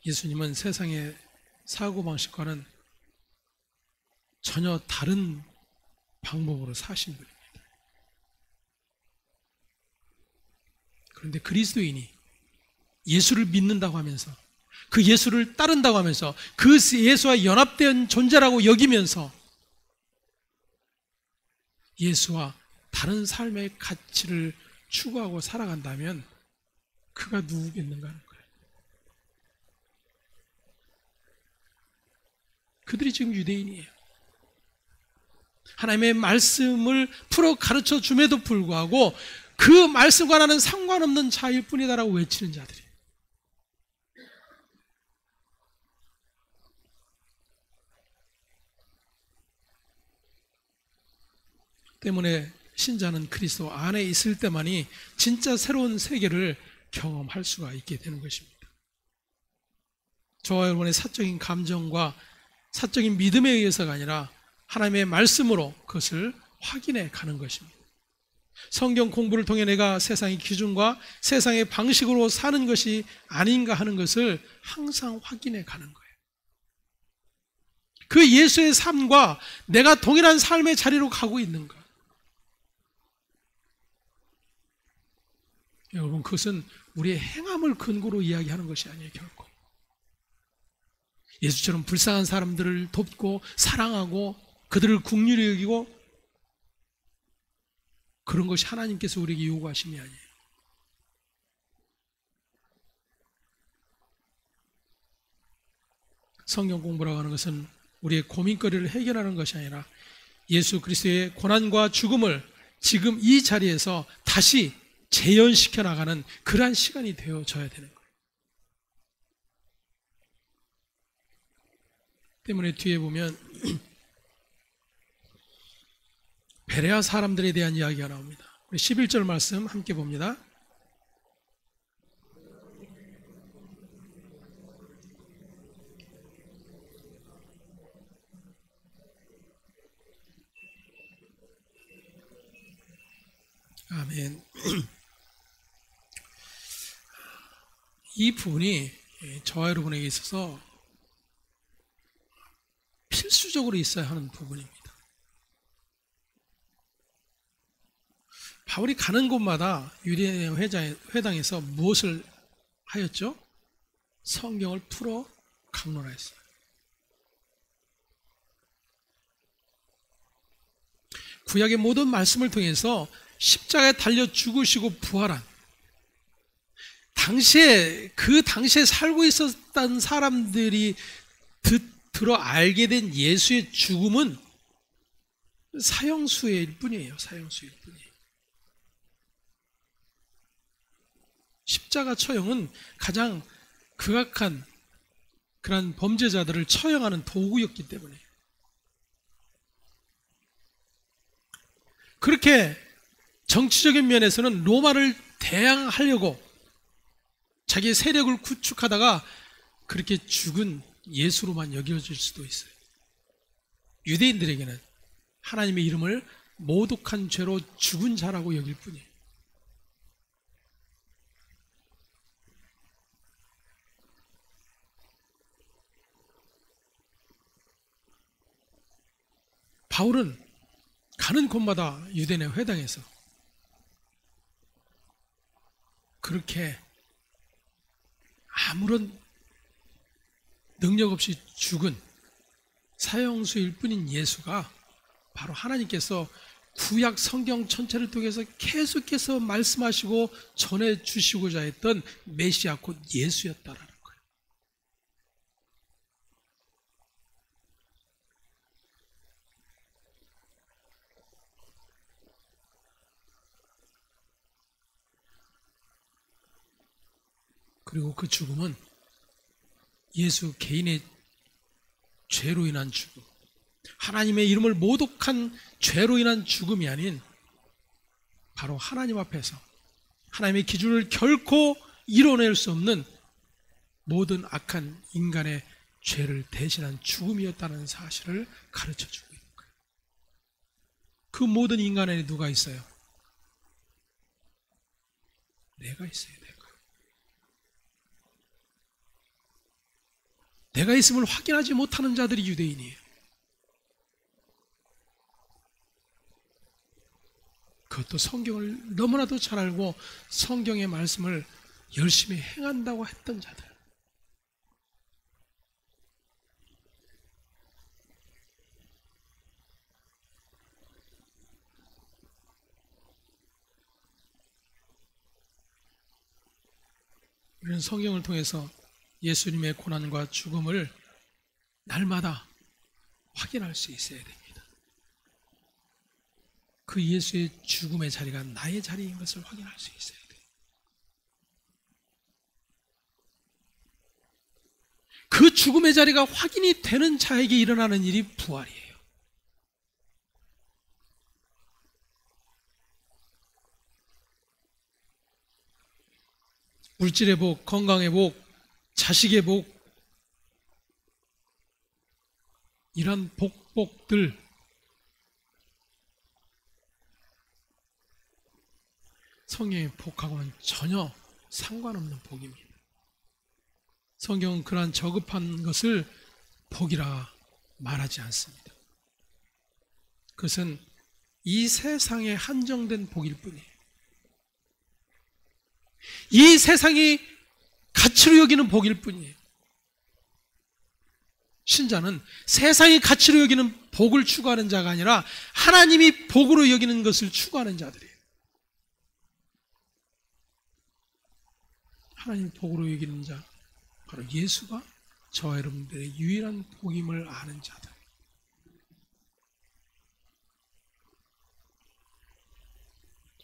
예수님은 세상의 사고방식과는 전혀 다른 방법으로 사신 분입니다. 그런데 그리스도인이 예수를 믿는다고 하면서 그 예수를 따른다고 하면서 그 예수와 연합된 존재라고 여기면서 예수와 다른 삶의 가치를 추구하고 살아간다면 그가 누구겠는가 하는 거예요. 그들이 지금 유대인이에요. 하나님의 말씀을 풀어 가르쳐 줌에도 불구하고 그 말씀과 나는 상관없는 자일 뿐이다라고 외치는 자들이. 때문에 신자는 그리스도 안에 있을 때만이 진짜 새로운 세계를 경험할 수가 있게 되는 것입니다. 저와 여러분의 사적인 감정과 사적인 믿음에 의해서가 아니라 하나님의 말씀으로 그것을 확인해 가는 것입니다. 성경 공부를 통해 내가 세상의 기준과 세상의 방식으로 사는 것이 아닌가 하는 것을 항상 확인해 가는 거예요. 그 예수의 삶과 내가 동일한 삶의 자리로 가고 있는가? 여러분, 그것은 우리의 행함을 근거로 이야기하는 것이 아니에요, 결코. 예수처럼 불쌍한 사람들을 돕고 사랑하고 그들을 긍휼히 여기고 그런 것이 하나님께서 우리에게 요구하심이 아니에요. 성경 공부라고 하는 것은 우리의 고민거리를 해결하는 것이 아니라 예수 그리스도의 고난과 죽음을 지금 이 자리에서 다시 재현시켜 나가는 그러한 시간이 되어져야 되는 거예요. 때문에 뒤에 보면 베레아 사람들에 대한 이야기가 나옵니다. 우리 11절 말씀 함께 봅니다. 아멘. 이 부분이 저와 여러분에게 있어서 필수적으로 있어야 하는 부분입니다. 바울이 가는 곳마다 유대인 회당에서 무엇을 하였죠? 성경을 풀어 강론하였어요. 구약의 모든 말씀을 통해서 십자가에 달려 죽으시고 부활한 그 당시에 살고 있었던 사람들이 들어 알게 된 예수의 죽음은 사형수일 뿐이에요. 사형수일 뿐이에요. 십자가 처형은 가장 극악한 그런 범죄자들을 처형하는 도구였기 때문에 그렇게 정치적인 면에서는 로마를 대항하려고 자기의 세력을 구축하다가 그렇게 죽은 예수로만 여겨질 수도 있어요. 유대인들에게는 하나님의 이름을 모독한 죄로 죽은 자라고 여길 뿐이에요. 바울은 가는 곳마다 유대인의 회당에서 그렇게 아무런 능력 없이 죽은 사형수일 뿐인 예수가 바로 하나님께서 구약 성경 전체를 통해서 계속해서 말씀하시고 전해주시고자 했던 메시아 곧 예수였다라는 거예요. 그리고 그 죽음은 예수 개인의 죄로 인한 죽음, 하나님의 이름을 모독한 죄로 인한 죽음이 아닌 바로 하나님 앞에서 하나님의 기준을 결코 이뤄낼 수 없는 모든 악한 인간의 죄를 대신한 죽음이었다는 사실을 가르쳐주고 있는 거예요. 그 모든 인간 안에 누가 있어요? 내가 있어요. 내가 있음을 확인하지 못하는 자들이 유대인이에요. 그것도 성경을 너무나도 잘 알고 성경의 말씀을 열심히 행한다고 했던 자들. 우리는 성경을 통해서 예수님의 고난과 죽음을 날마다 확인할 수 있어야 됩니다. 그 예수의 죽음의 자리가 나의 자리인 것을 확인할 수 있어야 돼요. 그 죽음의 자리가 확인이 되는 자에게 일어나는 일이 부활이에요. 물질의 복, 건강의 복, 자식의 복, 이런 복들, 성경의 복하고는 전혀 상관없는 복입니다. 성경은 그러한 저급한 것을 복이라 말하지 않습니다. 그것은 이 세상에 한정된 복일 뿐이에요. 이 세상이 가치로 여기는 복일 뿐이에요. 신자는 세상이 가치로 여기는 복을 추구하는 자가 아니라 하나님이 복으로 여기는 것을 추구하는 자들이에요. 하나님 복으로 여기는 자, 바로 예수가 저와 여러분들의 유일한 복임을 아는 자들.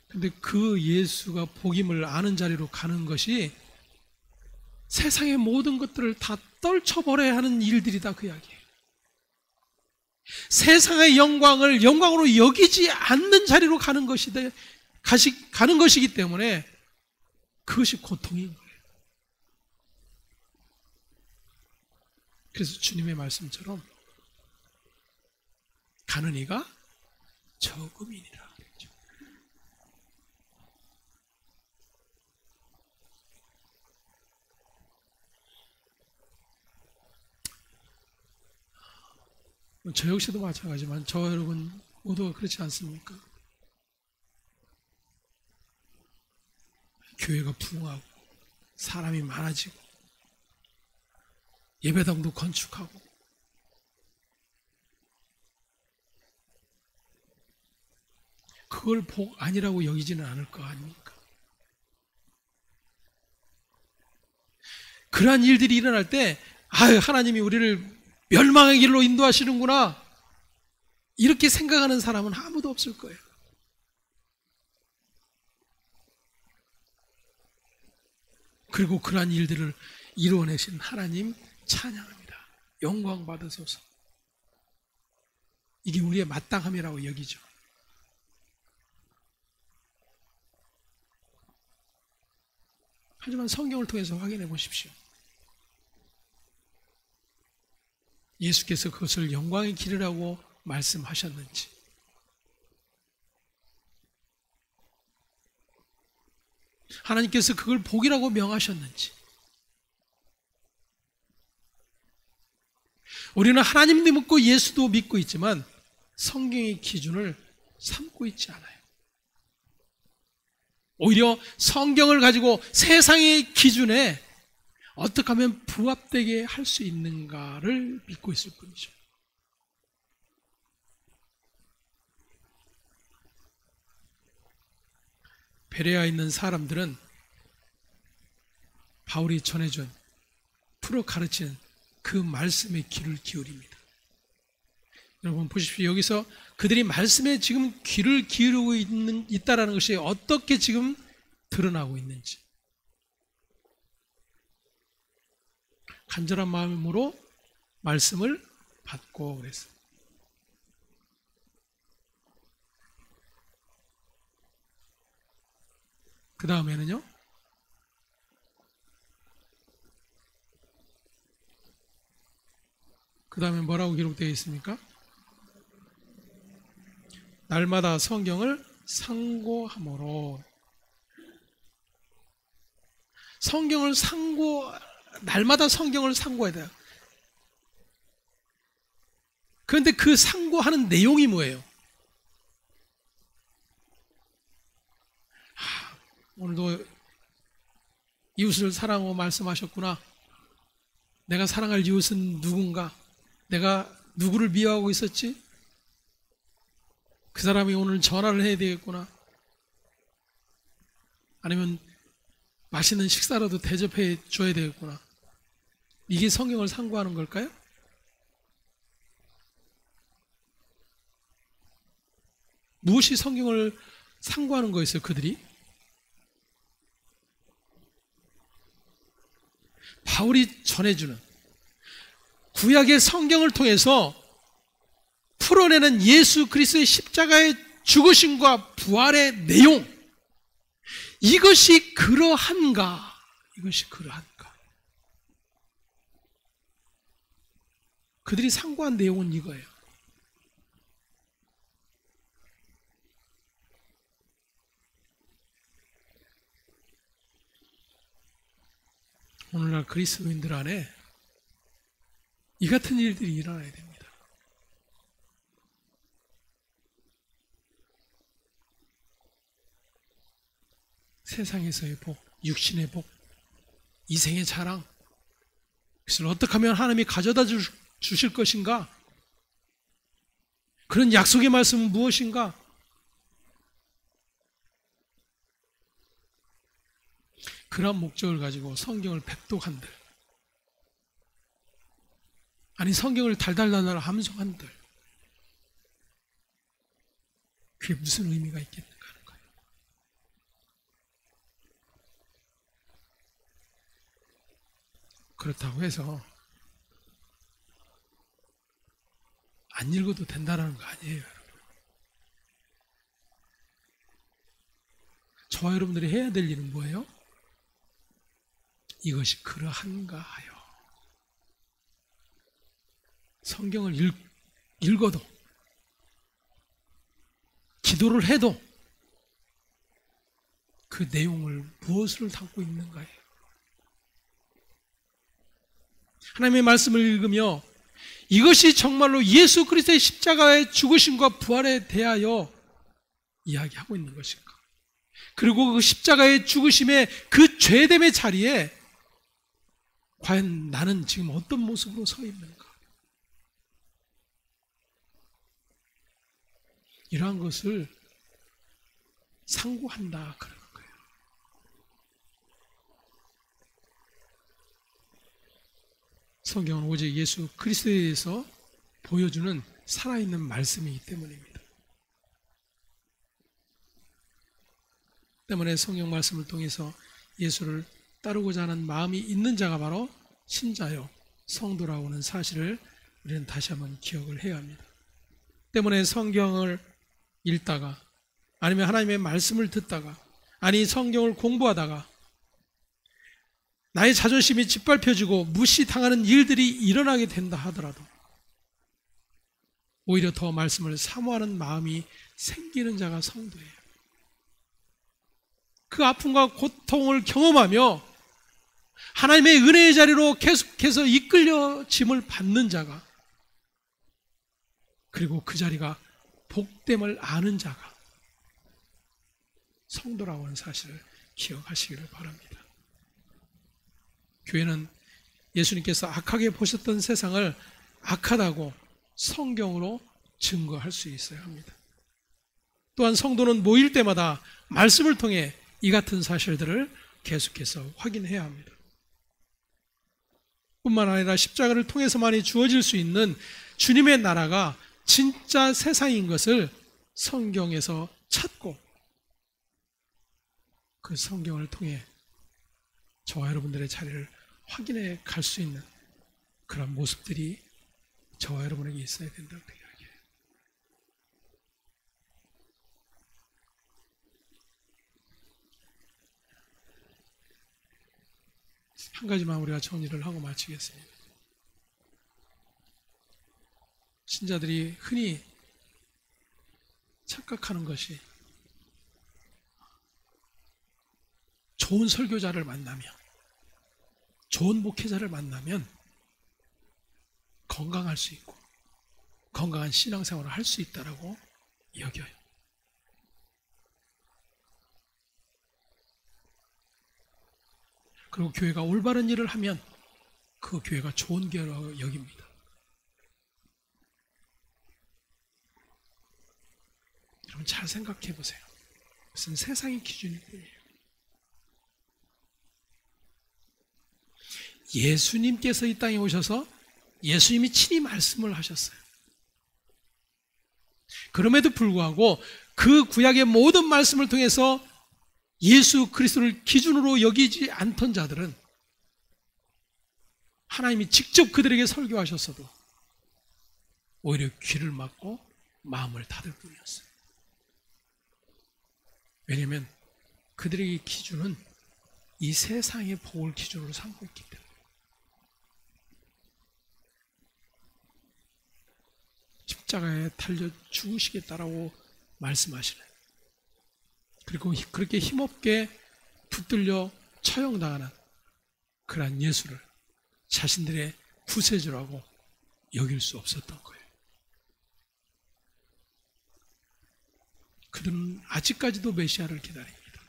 근데 그 예수가 복임을 아는 자리로 가는 것이 세상의 모든 것들을 다 떨쳐버려야 하는 일들이다, 그 이야기예요. 세상의 영광을 영광으로 여기지 않는 자리로 가는 것이기 때문에 그것이 고통인 거예요. 그래서 주님의 말씀처럼 가는 이가 적음이니라 그랬죠. 저 역시도 마찬가지지만 저와 여러분 모두가 그렇지 않습니까? 교회가 부흥하고 사람이 많아지고 예배당도 건축하고 그걸 복 아니라고 여기지는 않을 거 아닙니까? 그러한 일들이 일어날 때 하나님이 우리를 멸망의 길로 인도하시는구나 이렇게 생각하는 사람은 아무도 없을 거예요. 그리고 그러한 일들을 이루어내신 하나님 찬양합니다. 영광 받으소서. 이게 우리의 마땅함이라고 여기죠. 하지만 성경을 통해서 확인해 보십시오. 예수께서 그것을 영광의 길이라고 말씀하셨는지, 하나님께서 그걸 복이라고 명하셨는지, 우리는 하나님도 믿고 예수도 믿고 있지만 성경의 기준을 삼고 있지 않아요. 오히려 성경을 가지고 세상의 기준에 어떻게 하면 부합되게 할 수 있는가를 믿고 있을 뿐이죠. 베레아에 있는 사람들은 바울이 전해준 풀어 가르치는 그 말씀에 귀를 기울입니다. 여러분 보십시오. 여기서 그들이 말씀에 지금 귀를 기울이고 있다는 것이 어떻게 지금 드러나고 있는지, 간절한 마음으로 말씀을 받고 그랬어요. 그 다음에는요, 그 다음에 뭐라고 기록되어 있습니까? 날마다 성경을 상고함으로. 날마다 성경을 상고해야 돼요. 그런데 그 상고하는 내용이 뭐예요? 오늘도 이웃을 사랑하고 말씀하셨구나. 내가 사랑할 이웃은 누군가? 내가 누구를 미워하고 있었지? 그 사람이 오늘 전화를 해야 되겠구나. 아니면 맛있는 식사라도 대접해 줘야 되겠구나. 이게 성경을 상고하는 걸까요? 무엇이 성경을 상고하는 거였어요, 그들이? 바울이 전해주는 구약의 성경을 통해서 풀어내는 예수 그리스도의 십자가의 죽으심과 부활의 내용, 이것이 그러한가? 이것이 그러한가? 그들이 상고한 내용은 이거예요. 오늘날 그리스도인들 안에 이 같은 일들이 일어나야 됩니다. 세상에서의 복, 육신의 복, 이생의 자랑, 그것을 어떻게 하면 하나님이 가져다 주실 것인가? 그런 약속의 말씀은 무엇인가? 그런 목적을 가지고 성경을 백독한들, 아니 성경을 달달달달 함송한들, 그게 무슨 의미가 있겠는가 하는 거예요. 그렇다고 해서 안 읽어도 된다는 거 아니에요, 여러분. 저와 여러분들이 해야 될 일은 뭐예요? 이것이 그러한가 하여 성경을 읽어도 기도를 해도 그 내용을 무엇을 담고 있는가요? 하나님의 말씀을 읽으며 이것이 정말로 예수 그리스도의 십자가의 죽으심과 부활에 대하여 이야기하고 있는 것인가? 그리고 그 십자가의 죽으심의 그 죄됨의 자리에 과연 나는 지금 어떤 모습으로 서 있는가? 이러한 것을 상고한다 그러는 거예요. 성경은 오직 예수 그리스도에 대해서 보여주는 살아있는 말씀이기 때문입니다. 때문에 성경 말씀을 통해서 예수를 따르고자 하는 마음이 있는 자가 바로 신자요 성도라고 하는 사실을 우리는 다시 한번 기억을 해야 합니다. 때문에 성경을 읽다가 아니면 하나님의 말씀을 듣다가 아니 성경을 공부하다가 나의 자존심이 짓밟혀지고 무시당하는 일들이 일어나게 된다 하더라도 오히려 더 말씀을 사모하는 마음이 생기는 자가 성도예요. 그 아픔과 고통을 경험하며 하나님의 은혜의 자리로 계속해서 이끌려짐을 받는 자가, 그리고 그 자리가 복됨을 아는 자가 성도라고 하는 사실을 기억하시기를 바랍니다. 교회는 예수님께서 악하게 보셨던 세상을 악하다고 성경으로 증거할 수 있어야 합니다. 또한 성도는 모일 때마다 말씀을 통해 이 같은 사실들을 계속해서 확인해야 합니다. 뿐만 아니라 십자가를 통해서만이 주어질 수 있는 주님의 나라가 진짜 세상인 것을 성경에서 찾고 그 성경을 통해 저와 여러분들의 자리를 확인해 갈 수 있는 그런 모습들이 저와 여러분에게 있어야 된다고 이야기해요. 한 가지만 우리가 정리를 하고 마치겠습니다. 신자들이 흔히 착각하는 것이 좋은 설교자를 만나면, 좋은 목회자를 만나면 건강할 수 있고 건강한 신앙생활을 할 수 있다라고 여겨요. 그리고 교회가 올바른 일을 하면 그 교회가 좋은 교회라고 여깁니다. 여러분 잘 생각해 보세요. 무슨 세상의 기준일 뿐이에요. 예수님께서 이 땅에 오셔서 예수님이 친히 말씀을 하셨어요. 그럼에도 불구하고 그 구약의 모든 말씀을 통해서 예수 그리스도를 기준으로 여기지 않던 자들은 하나님이 직접 그들에게 설교하셨어도 오히려 귀를 막고 마음을 닫을 뿐이었어요. 왜냐하면 그들에게 기준은 이 세상의 복을 기준으로 삼고 있기 때문에. 십자가에 달려 죽으시겠다라고 말씀하시는, 그리고 그렇게 힘없게 붙들려 처형당하는 그러한 예수를 자신들의 구세주라고 여길 수 없었던 거예요. 그들은 아직까지도 메시아를 기다립니다.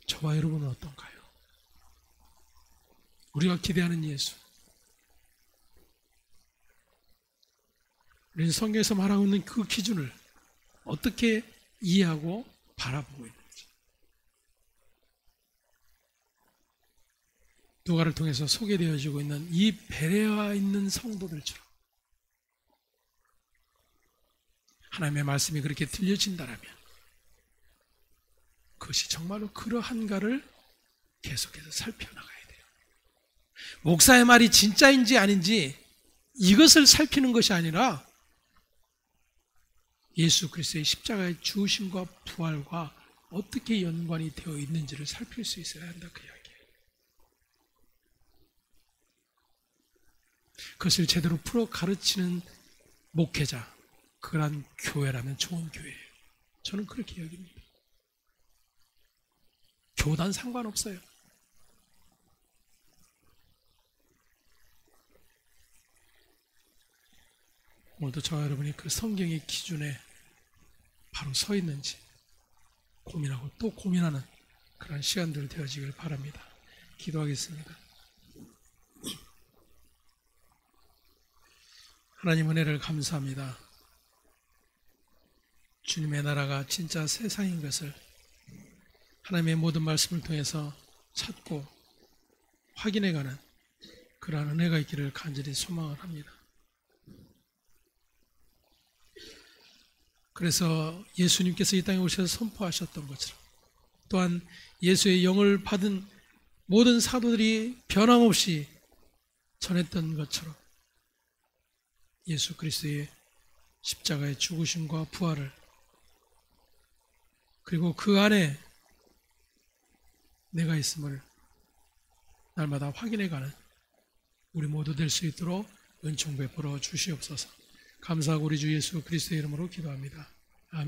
저와 여러분은 어떤가요? 우리가 기대하는 예수, 우리는 성경에서 말하고 있는 그 기준을 어떻게 이해하고 바라보고 있는지, 누가를 통해서 소개되어지고 있는 이 베레아 있는 성도들처럼 하나님의 말씀이 그렇게 들려진다라면 그것이 정말로 그러한가를 계속해서 살펴나가야 돼요. 목사의 말이 진짜인지 아닌지 이것을 살피는 것이 아니라 예수 그리스도의 십자가의 죽으심과 부활과 어떻게 연관이 되어 있는지를 살필 수 있어야 한다, 그 이야기예요. 그것을 제대로 풀어 가르치는 목회자, 그러한 교회라면 좋은 교회예요. 저는 그렇게 여깁니다. 교단 상관없어요. 오늘도 저와 여러분이 그 성경의 기준에 바로 서 있는지 고민하고 또 고민하는 그런 시간들 되어지길 바랍니다. 기도하겠습니다. 하나님 은혜를 감사합니다. 주님의 나라가 진짜 세상인 것을 하나님의 모든 말씀을 통해서 찾고 확인해가는 그러한 은혜가 있기를 간절히 소망을 합니다. 그래서 예수님께서 이 땅에 오셔서 선포하셨던 것처럼, 또한 예수의 영을 받은 모든 사도들이 변함없이 전했던 것처럼 예수 그리스도의 십자가의 죽으심과 부활을, 그리고 그 안에 내가 있음을 날마다 확인해가는 우리 모두 될 수 있도록 은총 베풀어 주시옵소서. 감사하고 우리 주 예수 그리스도의 이름으로 기도합니다.